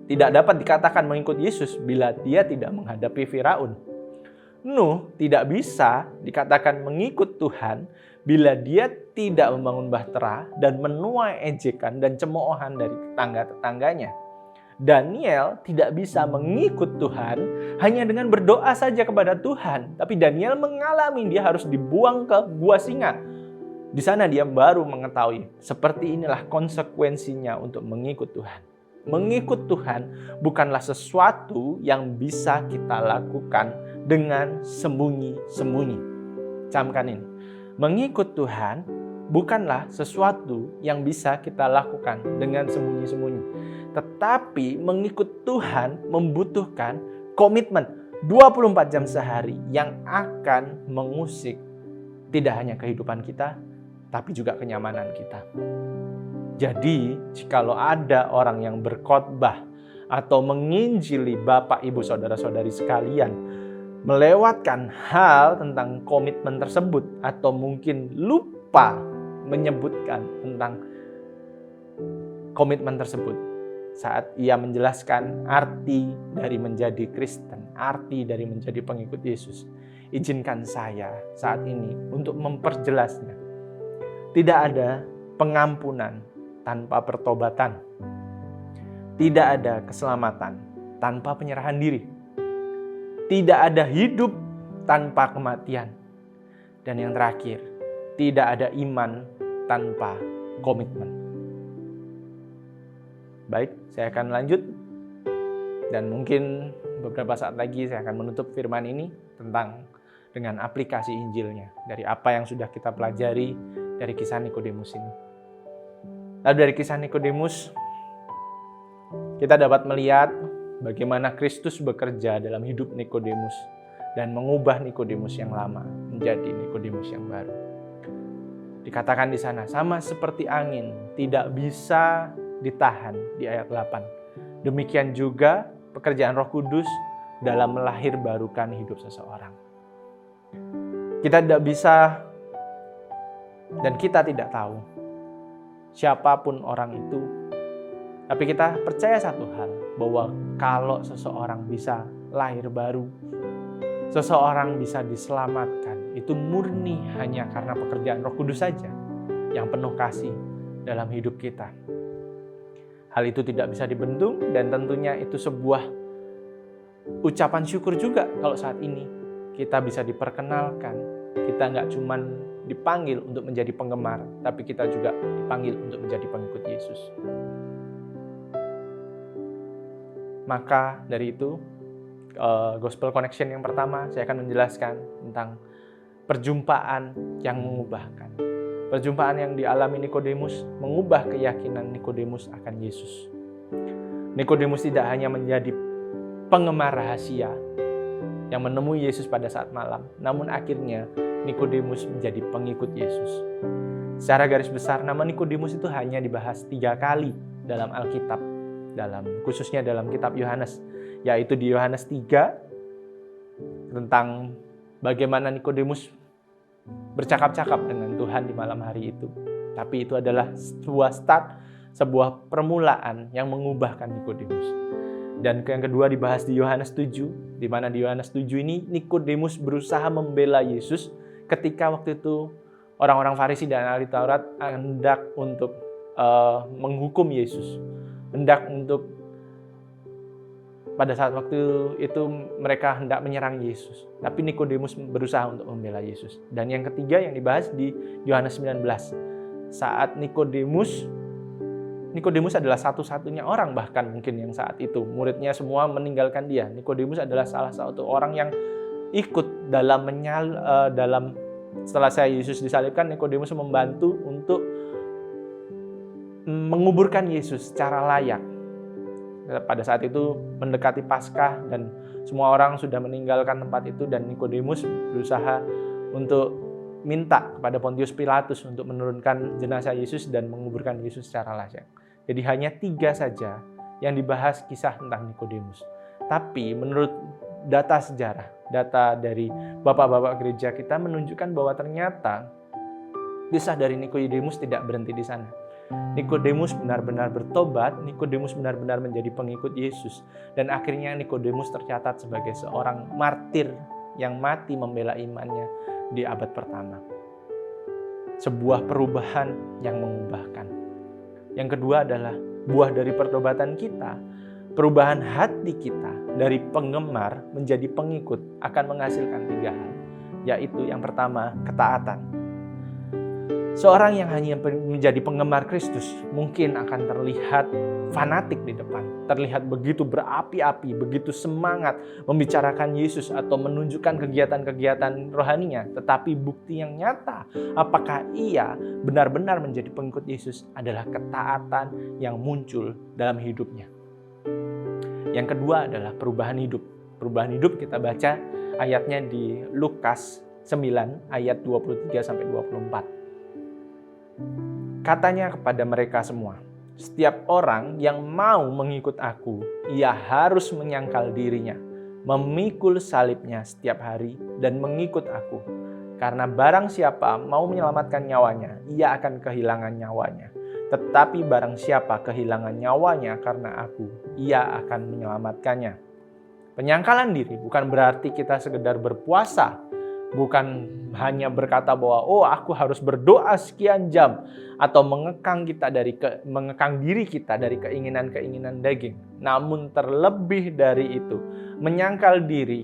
dapat dikatakan mengikut Yesus bila dia tidak menghadapi Firaun. Nuh tidak bisa dikatakan mengikut Tuhan bila dia tidak membangun bahtera dan menuai ejekan dan cemoohan dari tetangga-tetangganya. Daniel tidak bisa mengikut Tuhan hanya dengan berdoa saja kepada Tuhan. Tapi Daniel mengalami dia harus dibuang ke gua singa. Di sana dia baru mengetahui seperti inilah konsekuensinya untuk mengikut Tuhan. Mengikut Tuhan bukanlah sesuatu yang bisa kita lakukan dengan sembunyi-sembunyi. Camkan ini. Mengikut Tuhan bukanlah sesuatu yang bisa kita lakukan dengan sembunyi-sembunyi. Tetapi mengikut Tuhan membutuhkan komitmen 24 jam sehari yang akan mengusik tidak hanya kehidupan kita, tapi juga kenyamanan kita. Jadi, jikalau ada orang yang berkhotbah atau menginjili Bapak, Ibu, Saudara-saudari sekalian, melewatkan hal tentang komitmen tersebut atau mungkin lupa menyebutkan tentang komitmen tersebut saat ia menjelaskan arti dari menjadi Kristen, arti dari menjadi pengikut Yesus, izinkan saya saat ini untuk memperjelasnya. Tidak ada pengampunan tanpa pertobatan. Tidak ada keselamatan tanpa penyerahan diri. Tidak ada hidup tanpa kematian. Dan yang terakhir, tidak ada iman tanpa komitmen. Baik, saya akan lanjut. Dan mungkin beberapa saat lagi saya akan menutup firman ini dengan aplikasi Injilnya. Dari apa yang sudah kita pelajari dari kisah Nikodemus ini. Lalu dari kisah Nikodemus, kita dapat melihat bagaimana Kristus bekerja dalam hidup Nikodemus dan mengubah Nikodemus yang lama menjadi Nikodemus yang baru. Dikatakan di sana, sama seperti angin, tidak bisa ditahan di ayat 8. Demikian juga pekerjaan Roh Kudus dalam melahir barukan hidup seseorang. Kita tidak bisa dan kita tidak tahu siapapun orang itu. Tapi kita percaya satu hal, bahwa kalau seseorang bisa lahir baru, seseorang bisa diselamatkan, itu murni hanya karena pekerjaan Roh Kudus saja yang penuh kasih dalam hidup kita. Hal itu tidak bisa dibendung dan tentunya itu sebuah ucapan syukur juga kalau saat ini kita bisa diperkenalkan. Kita nggak cuman dipanggil untuk menjadi penggemar, tapi kita juga dipanggil untuk menjadi pengikut Yesus. Maka dari itu, Gospel Connection yang pertama, saya akan menjelaskan tentang perjumpaan yang mengubahkan. Perjumpaan yang dialami Nikodemus mengubah keyakinan Nikodemus akan Yesus. Nikodemus tidak hanya menjadi penggemar rahasia yang menemui Yesus pada saat malam, namun akhirnya Nikodemus menjadi pengikut Yesus. Secara garis besar, nama Nikodemus itu hanya dibahas 3 kali dalam Alkitab, khususnya dalam kitab Yohanes, yaitu di Yohanes 3 tentang bagaimana Nikodemus bercakap-cakap dengan Tuhan di malam hari itu. Tapi itu adalah sebuah permulaan yang mengubahkan Nikodemus. Dan yang kedua dibahas di Yohanes 7, di mana di Yohanes 7 ini Nikodemus berusaha membela Yesus ketika waktu itu orang-orang Farisi dan ahli Taurat hendak untuk menghukum Yesus. Hendak untuk pada saat waktu itu mereka hendak menyerang Yesus. Tapi Nikodemus berusaha untuk membela Yesus. Dan yang ketiga yang dibahas di Yohanes 19. Saat Nikodemus adalah satu-satunya orang bahkan mungkin yang saat itu muridnya semua meninggalkan dia. Nikodemus adalah salah satu orang yang ikut dalam setelah Yesus disalibkan, Nikodemus membantu untuk menguburkan Yesus secara layak. Pada saat itu mendekati Paskah dan semua orang sudah meninggalkan tempat itu, dan Nikodemus berusaha untuk minta kepada Pontius Pilatus untuk menurunkan jenazah Yesus dan menguburkan Yesus secara layak. Jadi hanya 3 saja yang dibahas kisah tentang Nikodemus. Tapi menurut data sejarah, data dari bapak-bapak gereja kita menunjukkan bahwa ternyata kisah dari Nikodemus tidak berhenti di sana. Nikodemus benar-benar bertobat, Nikodemus benar-benar menjadi pengikut Yesus, dan akhirnya Nikodemus tercatat sebagai seorang martir yang mati membela imannya di abad pertama. Sebuah perubahan yang mengubahkan. Yang kedua adalah buah dari pertobatan kita, perubahan hati kita dari penggemar menjadi pengikut akan menghasilkan 3 hal, yaitu yang pertama, ketaatan. Seorang yang hanya menjadi penggemar Kristus mungkin akan terlihat fanatik di depan, terlihat begitu berapi-api, begitu semangat membicarakan Yesus atau menunjukkan kegiatan-kegiatan rohaninya. Tetapi bukti yang nyata apakah ia benar-benar menjadi pengikut Yesus adalah ketaatan yang muncul dalam hidupnya. Yang kedua adalah perubahan hidup. Perubahan hidup kita baca ayatnya di Lukas 9 ayat 23-24. Katanya kepada mereka semua, setiap orang yang mau mengikut aku, ia harus menyangkal dirinya, memikul salibnya setiap hari dan mengikut aku. Karena barang siapa mau menyelamatkan nyawanya, ia akan kehilangan nyawanya. Tetapi barang siapa kehilangan nyawanya karena aku, ia akan menyelamatkannya. Penyangkalan diri bukan berarti kita sekedar berpuasa, bukan hanya berkata bahwa aku harus berdoa sekian jam atau mengekang diri kita dari keinginan-keinginan daging. Namun terlebih dari itu, menyangkal diri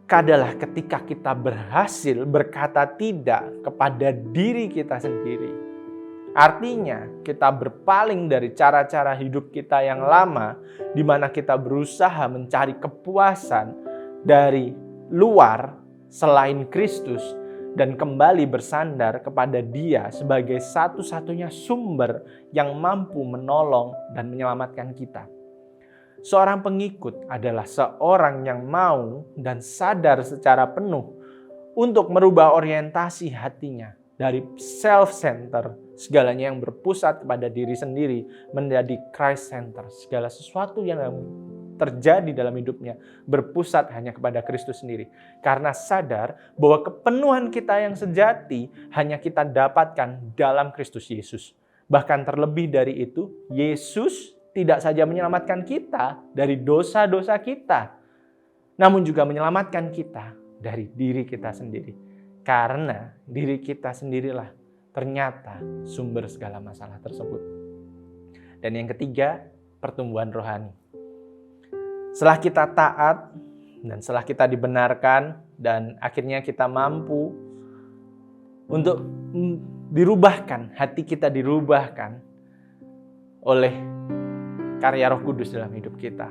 adalah ketika kita berhasil berkata tidak kepada diri kita sendiri. Artinya kita berpaling dari cara-cara hidup kita yang lama, di mana kita berusaha mencari kepuasan dari luar selain Kristus, dan kembali bersandar kepada Dia sebagai satu-satunya sumber yang mampu menolong dan menyelamatkan kita. Seorang pengikut adalah seorang yang mau dan sadar secara penuh untuk merubah orientasi hatinya dari self-center, segalanya yang berpusat kepada diri sendiri, menjadi Christ-center. Segala sesuatu yang terjadi dalam hidupnya berpusat hanya kepada Kristus sendiri. Karena sadar bahwa kepenuhan kita yang sejati hanya kita dapatkan dalam Kristus Yesus. Bahkan terlebih dari itu, Yesus tidak saja menyelamatkan kita dari dosa-dosa kita, namun juga menyelamatkan kita dari diri kita sendiri. Karena diri kita sendirilah ternyata sumber segala masalah tersebut. Dan yang ketiga, pertumbuhan rohani. Setelah kita taat dan setelah kita dibenarkan dan akhirnya kita mampu untuk dirubahkan, hati kita dirubahkan oleh karya Roh Kudus dalam hidup kita.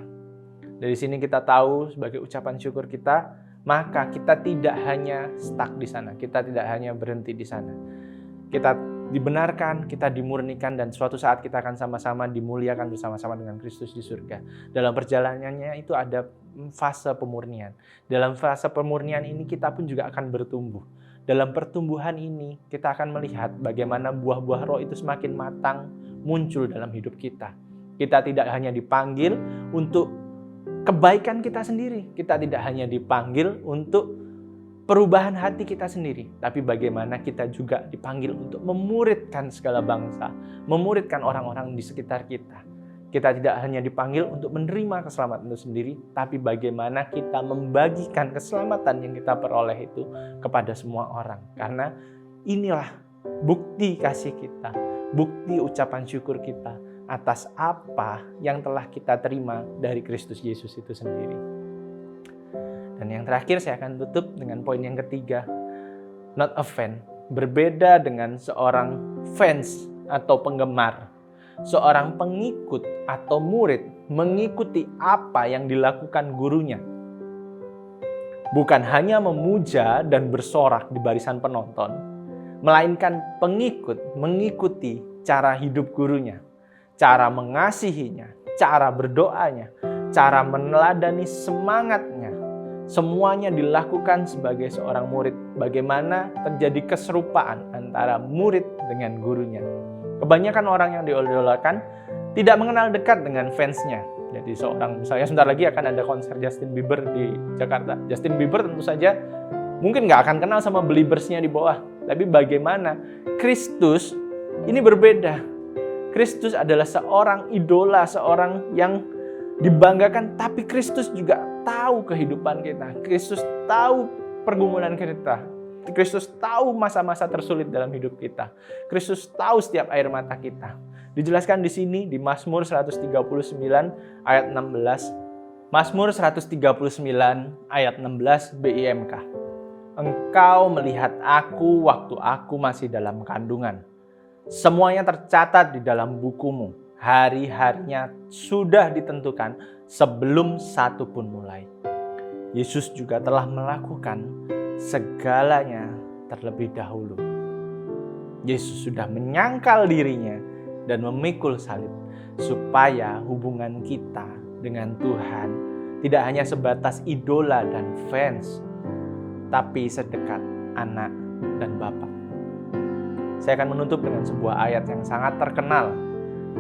Dari sini kita tahu sebagai ucapan syukur kita, maka kita tidak hanya stuck di sana, kita tidak hanya berhenti di sana. Kita dibenarkan, kita dimurnikan, dan suatu saat kita akan sama-sama dimuliakan bersama-sama dengan Kristus di surga. Dalam perjalanannya itu ada fase pemurnian. Dalam fase pemurnian ini kita pun juga akan bertumbuh. Dalam pertumbuhan ini kita akan melihat bagaimana buah-buah roh itu semakin matang muncul dalam hidup kita. Kita tidak hanya dipanggil untuk kebaikan kita sendiri. Kita tidak hanya dipanggil untuk perubahan hati kita sendiri. Tapi bagaimana kita juga dipanggil untuk memuridkan segala bangsa. Memuridkan orang-orang di sekitar kita. Kita tidak hanya dipanggil untuk menerima keselamatan itu sendiri, tapi bagaimana kita membagikan keselamatan yang kita peroleh itu kepada semua orang. Karena inilah bukti kasih kita, bukti ucapan syukur kita atas apa yang telah kita terima dari Kristus Yesus itu sendiri. Dan yang terakhir saya akan tutup dengan poin yang ketiga, not a fan. Berbeda dengan seorang fans atau penggemar. Seorang pengikut atau murid mengikuti apa yang dilakukan gurunya. Bukan hanya memuja dan bersorak di barisan penonton, melainkan pengikut mengikuti cara hidup gurunya, cara mengasihinya, cara berdoanya, cara meneladani semangatnya. Semuanya dilakukan sebagai seorang murid. Bagaimana terjadi keserupaan antara murid dengan gurunya. Kebanyakan orang yang diidolakan tidak mengenal dekat dengan fansnya. Jadi misalnya sebentar lagi akan ada konser Justin Bieber di Jakarta. Justin Bieber tentu saja mungkin nggak akan kenal sama beliebersnya di bawah. Tapi bagaimana Kristus ini berbeda. Kristus adalah seorang idola, seorang yang dibanggakan. Tapi Kristus juga tahu kehidupan kita. Kristus tahu pergumulan kita. Kristus tahu masa-masa tersulit dalam hidup kita. Kristus tahu setiap air mata kita. Dijelaskan di sini di Mazmur 139 ayat 16. Mazmur 139 ayat 16 BIMK. Engkau melihat aku waktu aku masih dalam kandungan. Semuanya tercatat di dalam bukumu. Hari-harinya sudah ditentukan sebelum satu pun mulai. Yesus juga telah melakukan segalanya terlebih dahulu. Yesus sudah menyangkal dirinya dan memikul salib supaya hubungan kita dengan Tuhan tidak hanya sebatas idola dan fans, tapi sedekat anak dan bapa. Saya akan menutup dengan sebuah ayat yang sangat terkenal,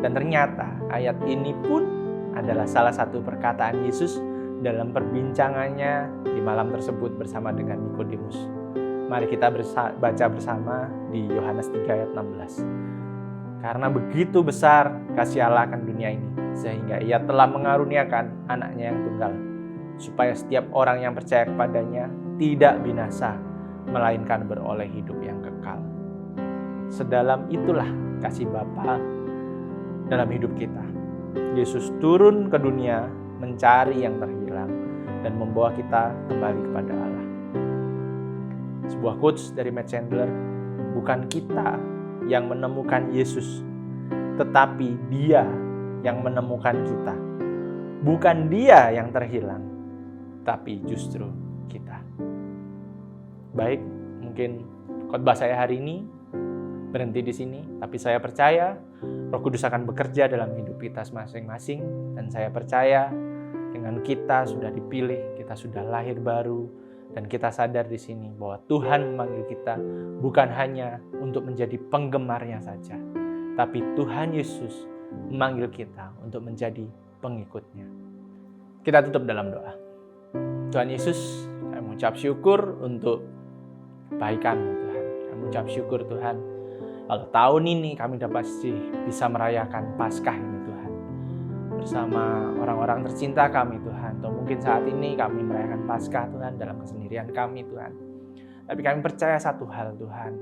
dan ternyata ayat ini pun adalah salah satu perkataan Yesus dalam perbincangannya di malam tersebut bersama dengan Nikodemus. Mari kita baca bersama di Yohanes 3 ayat 16. Karena begitu besar kasih Allah akan dunia ini, sehingga ia telah mengaruniakan anaknya yang tunggal, supaya setiap orang yang percaya kepadanya tidak binasa, melainkan beroleh hidup yang kekal. Sedalam itulah kasih Bapa dalam hidup kita. Yesus turun ke dunia mencari yang terhilang dan membawa kita kembali kepada Allah. Sebuah quotes dari Matt Chandler, bukan kita yang menemukan Yesus, tetapi Dia yang menemukan kita. Bukan Dia yang terhilang, tapi justru kita. Baik, mungkin khotbah saya hari ini berhenti di sini, tapi saya percaya Roh Kudus akan bekerja dalam hidup kita masing-masing, dan saya percaya dengan kita sudah dipilih, kita sudah lahir baru, dan kita sadar di sini bahwa Tuhan memanggil kita bukan hanya untuk menjadi penggemarnya saja, tapi Tuhan Yesus memanggil kita untuk menjadi pengikutnya. Kita tutup dalam doa. Tuhan Yesus, kami mengucap syukur untuk kebaikan-Mu Tuhan. Kami mengucap syukur Tuhan, kalau tahun ini kami dapat bisa merayakan Paskah ini Tuhan, bersama orang-orang tercinta kami Tuhan. Atau mungkin saat ini kami merayakan Paskah Tuhan dalam kesendirian kami Tuhan. Tapi kami percaya satu hal Tuhan,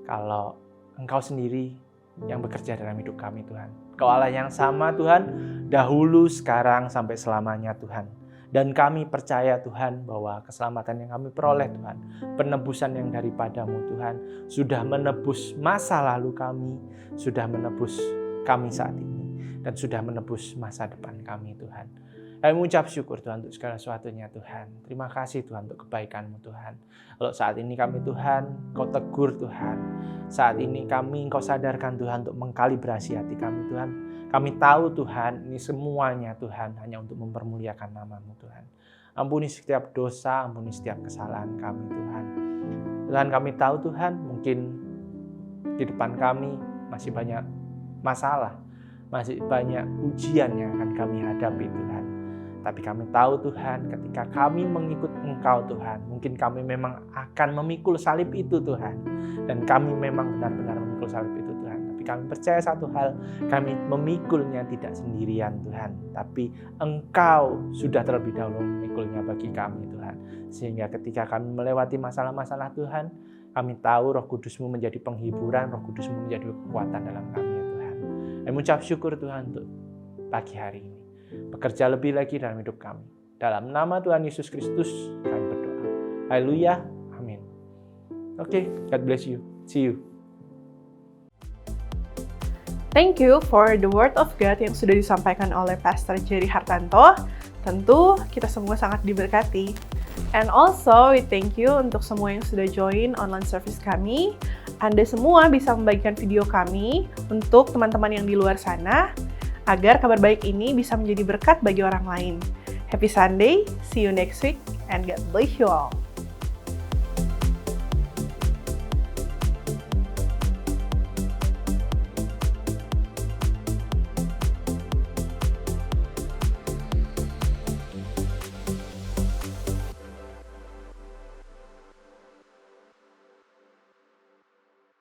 kalau Engkau sendiri yang bekerja dalam hidup kami Tuhan. Engkau Allah yang sama Tuhan, dahulu, sekarang, sampai selamanya Tuhan. Dan kami percaya Tuhan bahwa keselamatan yang kami peroleh Tuhan, penebusan yang daripadamu Tuhan, sudah menebus masa lalu kami, sudah menebus kami saat ini, dan sudah menebus masa depan kami Tuhan. Kami mengucap syukur Tuhan untuk segala sesuatunya Tuhan. Terima kasih Tuhan untuk kebaikan-Mu Tuhan. Kalau saat ini kami Tuhan, Kau tegur Tuhan. Saat ini kami Engkau sadarkan Tuhan untuk mengkalibrasi hati kami Tuhan. Kami tahu Tuhan, ini semuanya Tuhan hanya untuk mempermuliakan nama-Mu Tuhan. Ampuni setiap dosa, ampuni setiap kesalahan kami Tuhan. Tuhan kami tahu Tuhan, mungkin di depan kami masih banyak masalah, masih banyak ujian yang akan kami hadapi Tuhan. Tapi kami tahu Tuhan, ketika kami mengikut Engkau Tuhan, mungkin kami memang akan memikul salib itu Tuhan. Dan kami memang benar-benar memikul salib itu Tuhan. Tapi kami percaya satu hal, kami memikulnya tidak sendirian Tuhan. Tapi Engkau sudah terlebih dahulu memikulnya bagi kami Tuhan. Sehingga ketika kami melewati masalah-masalah Tuhan, kami tahu Roh Kudus-Mu menjadi penghiburan, Roh Kudus-Mu menjadi kekuatan dalam kami ya Tuhan. Kami mengucap syukur Tuhan untuk pagi hari ini. Bekerja lebih lagi dalam hidup kami. Dalam nama Tuhan Yesus Kristus kami berdoa. Haleluya. Amin. Oke, God bless you. See you. Thank you for the word of God yang sudah disampaikan oleh Pastor Jerry Hartanto. Tentu kita semua sangat diberkati. And also, we thank you untuk semua yang sudah join online service kami. Anda semua bisa membagikan video kami untuk teman-teman yang di luar sana, agar kabar baik ini bisa menjadi berkat bagi orang lain. Happy Sunday, see you next week, and God bless you all.